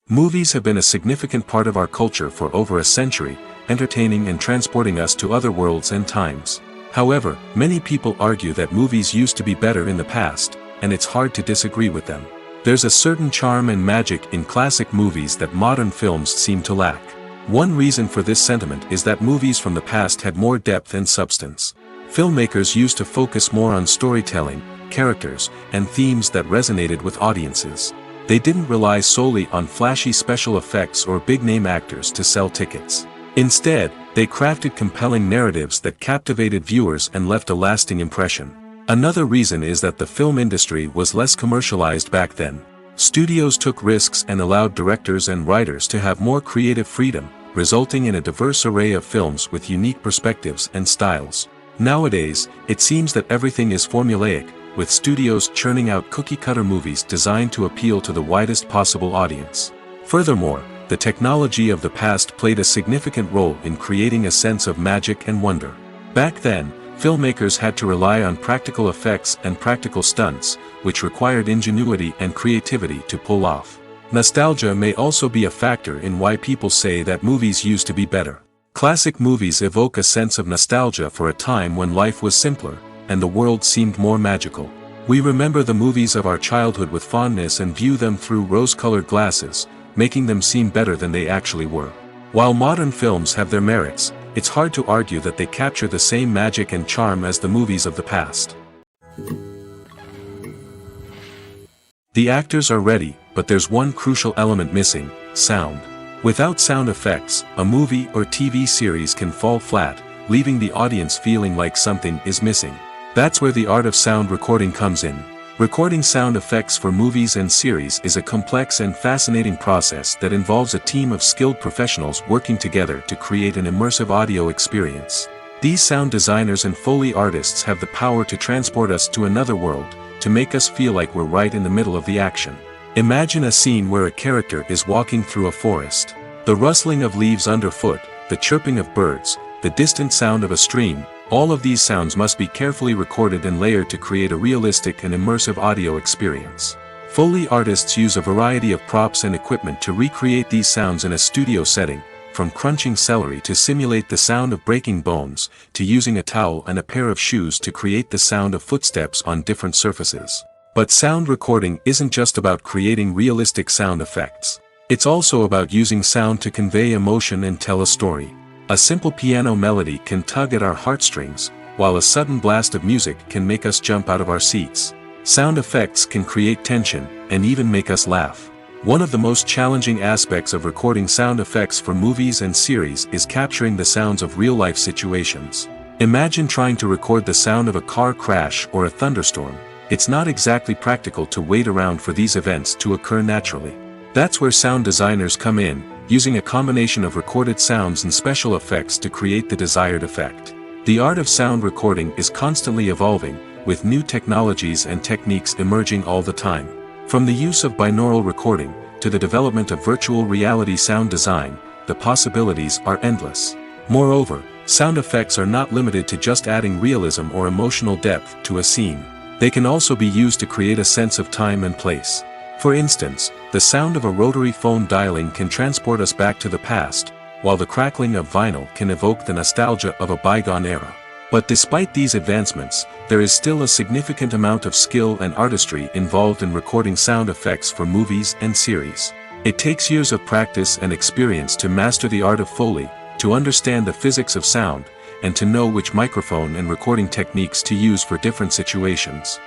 Movies have been a significant part of our culture for over a century, entertaining and transporting us to other worlds and times. However, many people argue that movies used to be better in the past, and it's hard to disagree with them. There's a certain charm and magic in classic movies that modern films seem to lack. One reason for this sentiment is that movies from the past had more depth and substance. Filmmakers used to focus more on storytelling, characters, and themes that resonated with audiences. They didn't rely solely on flashy special effects or big-name actors to sell tickets. Instead, they crafted compelling narratives that captivated viewers and left a lasting impression. Another reason is that the film industry was less commercialized back then. Studios took risks and allowed directors and writers to have more creative freedom, resulting in a diverse array of films with unique perspectives and styles. Nowadays, it seems that everything is formulaic, with studios churning out cookie-cutter movies designed to appeal to the widest possible audience. Furthermore, the technology of the past played a significant role in creating a sense of magic and wonder. Back then, filmmakers had to rely on practical effects and practical stunts, which required ingenuity and creativity to pull off. Nostalgia may also be a factor in why people say that movies used to be better. Classic movies evoke a sense of nostalgia for a time when life was simpler, and the world seemed more magical. We remember the movies of our childhood with fondness and view them through rose-colored glasses, making them seem better than they actually were. While modern films have their merits, it's hard to argue that they capture the same magic and charm as the movies of the past. The actors are ready, but there's one crucial element missing: sound. Without sound effects, a movie or TV series can fall flat, leaving the audience feeling like something is missing. That's where the art of sound recording comes in. Recording sound effects for movies and series is a complex and fascinating process that involves a team of skilled professionals working together to create an immersive audio experience. These sound designers and Foley artists have the power to transport us to another world, to make us feel like we're right in the middle of the action. Imagine a scene where a character is walking through a forest. The rustling of leaves underfoot, the chirping of birds, the distant sound of a stream, all of these sounds must be carefully recorded and layered to create a realistic and immersive audio experience. Foley artists use a variety of props and equipment to recreate these sounds in a studio setting, from crunching celery to simulate the sound of breaking bones, to using a towel and a pair of shoes to create the sound of footsteps on different surfaces. But sound recording isn't just about creating realistic sound effects. It's also about using sound to convey emotion and tell a story. A simple piano melody can tug at our heartstrings, while a sudden blast of music can make us jump out of our seats. Sound effects can create tension, and even make us laugh. One of the most challenging aspects of recording sound effects for movies and series is capturing the sounds of real-life situations. Imagine trying to record the sound of a car crash or a thunderstorm. It's not exactly practical to wait around for these events to occur naturally. That's where sound designers come in, using a combination of recorded sounds and special effects to create the desired effect. The art of sound recording is constantly evolving, with new technologies and techniques emerging all the time. From the use of binaural recording, to the development of virtual reality sound design, the possibilities are endless. Moreover, sound effects are not limited to just adding realism or emotional depth to a scene. They can also be used to create a sense of time and place. For instance, the sound of a rotary phone dialing can transport us back to the past, while the crackling of vinyl can evoke the nostalgia of a bygone era. But despite these advancements, there is still a significant amount of skill and artistry involved in recording sound effects for movies and series. It takes years of practice and experience to master the art of Foley, to understand the physics of sound, and to know which microphone and recording techniques to use for different situations.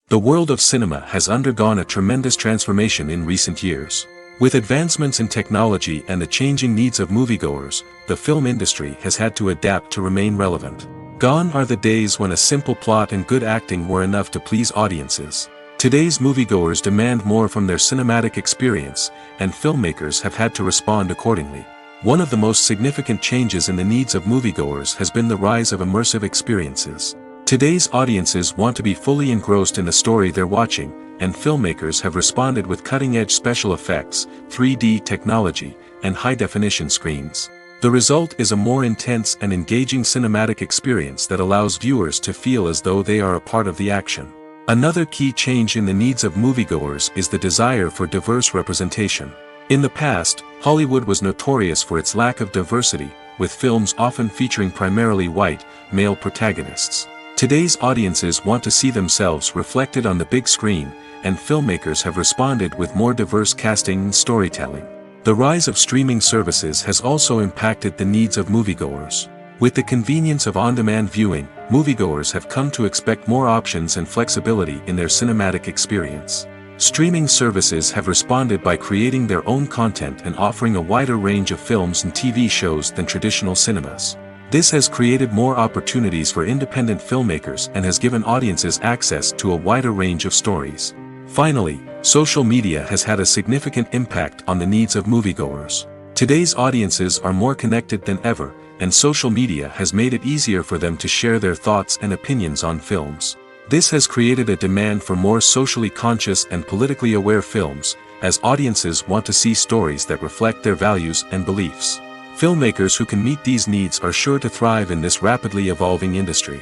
The world of cinema has undergone a tremendous transformation in recent years. With advancements in technology and the changing needs of moviegoers, the film industry has had to adapt to remain relevant. Gone are the days when a simple plot and good acting were enough to please audiences. Today's moviegoers demand more from their cinematic experience, and filmmakers have had to respond accordingly. One of the most significant changes in the needs of moviegoers has been the rise of immersive experiences. Today's audiences want to be fully engrossed in the story they're watching, and filmmakers have responded with cutting-edge special effects, 3D technology, and high-definition screens. The result is a more intense and engaging cinematic experience that allows viewers to feel as though they are a part of the action. Another key change in the needs of moviegoers is the desire for diverse representation. In the past, Hollywood was notorious for its lack of diversity, with films often featuring primarily white, male protagonists. Today's audiences want to see themselves reflected on the big screen, and filmmakers have responded with more diverse casting and storytelling. The rise of streaming services has also impacted the needs of moviegoers. With the convenience of on-demand viewing, moviegoers have come to expect more options and flexibility in their cinematic experience. Streaming services have responded by creating their own content and offering a wider range of films and TV shows than traditional cinemas. This has created more opportunities for independent filmmakers and has given audiences access to a wider range of stories. Finally, social media has had a significant impact on the needs of moviegoers. Today's audiences are more connected than ever, and social media has made it easier for them to share their thoughts and opinions on films. This has created a demand for more socially conscious and politically aware films, as audiences want to see stories that reflect their values and beliefs. Filmmakers who can meet these needs are sure to thrive in this rapidly evolving industry.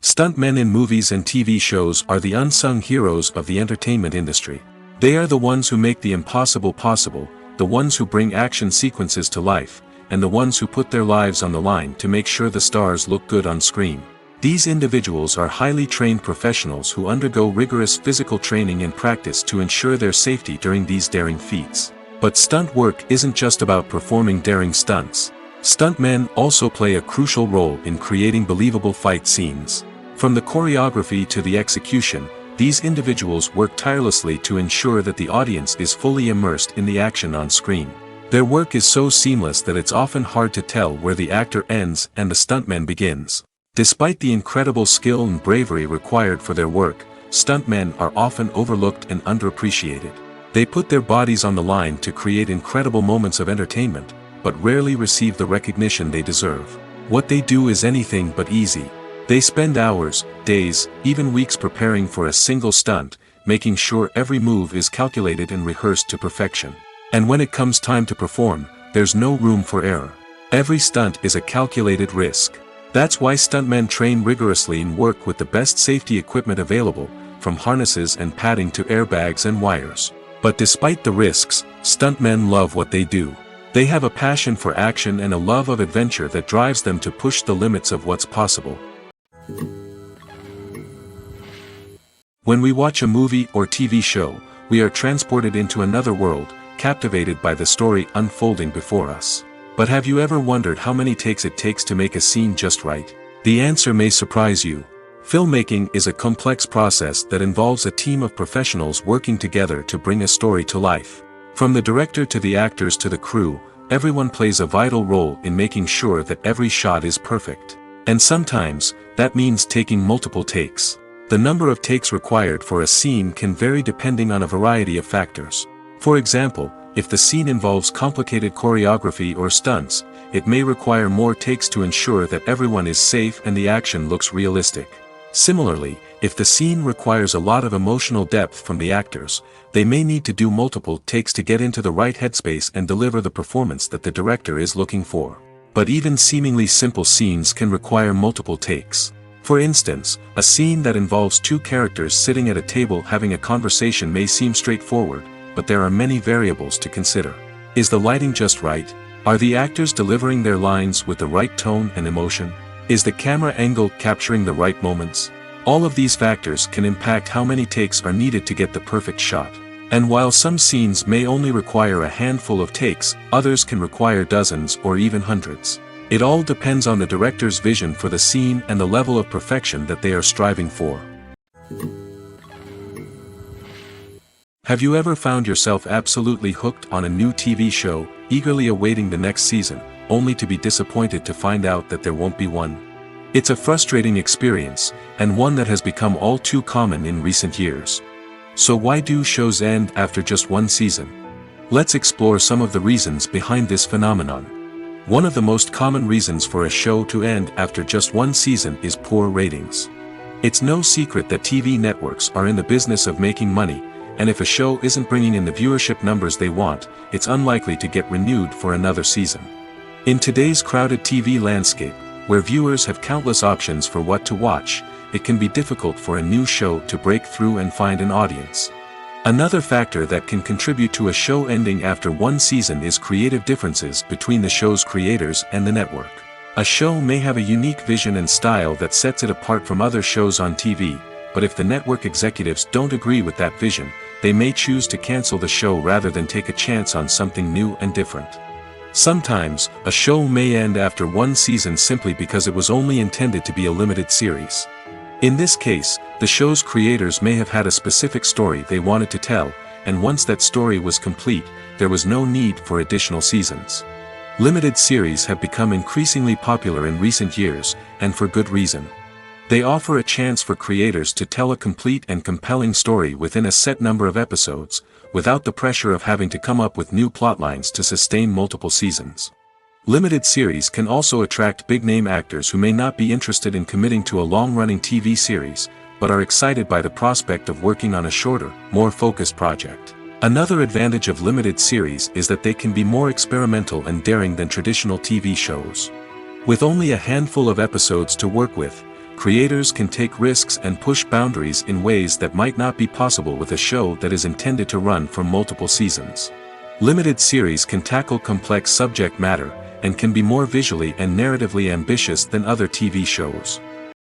Stuntmen in movies and TV shows are the unsung heroes of the entertainment industry. They are the ones who make the impossible possible, the ones who bring action sequences to life, and the ones who put their lives on the line to make sure the stars look good on screen. These individuals are highly trained professionals who undergo rigorous physical training and practice to ensure their safety during these daring feats. But stunt work isn't just about performing daring stunts. Stuntmen also play a crucial role in creating believable fight scenes. From the choreography to the execution, these individuals work tirelessly to ensure that the audience is fully immersed in the action on screen. Their work is so seamless that it's often hard to tell where the actor ends and the stuntman begins. Despite the incredible skill and bravery required for their work, stuntmen are often overlooked and underappreciated. They put their bodies on the line to create incredible moments of entertainment, but rarely receive the recognition they deserve. What they do is anything but easy. They spend hours, days, even weeks preparing for a single stunt, making sure every move is calculated and rehearsed to perfection. And when it comes time to perform, there's no room for error. Every stunt is a calculated risk. That's why stuntmen train rigorously and work with the best safety equipment available, from harnesses and padding to airbags and wires. But despite the risks, stuntmen love what they do. They have a passion for action and a love of adventure that drives them to push the limits of what's possible. When we watch a movie or TV show, we are transported into another world, captivated by the story unfolding before us. But have you ever wondered how many takes it takes to make a scene just right? The answer may surprise you. Filmmaking is a complex process that involves a team of professionals working together to bring a story to life. From the director to the actors to the crew, everyone plays a vital role in making sure that every shot is perfect. And sometimes, that means taking multiple takes. The number of takes required for a scene can vary depending on a variety of factors. For example, if the scene involves complicated choreography or stunts, it may require more takes to ensure that everyone is safe and the action looks realistic. Similarly, if the scene requires a lot of emotional depth from the actors, they may need to do multiple takes to get into the right headspace and deliver the performance that the director is looking for. But even seemingly simple scenes can require multiple takes. For instance, a scene that involves two characters sitting at a table having a conversation may seem straightforward, but there are many variables to consider. Is the lighting just right? Are the actors delivering their lines with the right tone and emotion? Is the camera angle capturing the right moments? All of these factors can impact how many takes are needed to get the perfect shot. And while some scenes may only require a handful of takes, others can require dozens or even hundreds. It all depends on the director's vision for the scene and the level of perfection that they are striving for. Have you ever found yourself absolutely hooked on a new TV show, eagerly awaiting the next season, only to be disappointed to find out that there won't be one? It's a frustrating experience, and one that has become all too common in recent years. So why do shows end after just one season? Let's explore some of the reasons behind this phenomenon. One of the most common reasons for a show to end after just one season is poor ratings. It's no secret that TV networks are in the business of making money, and if a show isn't bringing in the viewership numbers they want, it's unlikely to get renewed for another season. In today's crowded TV landscape, where viewers have countless options for what to watch, it can be difficult for a new show to break through and find an audience. Another factor that can contribute to a show ending after one season is creative differences between the show's creators and the network. A show may have a unique vision and style that sets it apart from other shows on TV, but if the network executives don't agree with that vision, they may choose to cancel the show rather than take a chance on something new and different. Sometimes, a show may end after one season simply because it was only intended to be a limited series. In this case, the show's creators may have had a specific story they wanted to tell, and once that story was complete, there was no need for additional seasons. Limited series have become increasingly popular in recent years, and for good reason. They offer a chance for creators to tell a complete and compelling story within a set number of episodes, without the pressure of having to come up with new plotlines to sustain multiple seasons. Limited series can also attract big-name actors who may not be interested in committing to a long-running TV series, but are excited by the prospect of working on a shorter, more focused project. Another advantage of limited series is that they can be more experimental and daring than traditional TV shows. With only a handful of episodes to work with, creators can take risks and push boundaries in ways that might not be possible with a show that is intended to run for multiple seasons. Limited series can tackle complex subject matter, and can be more visually and narratively ambitious than other TV shows.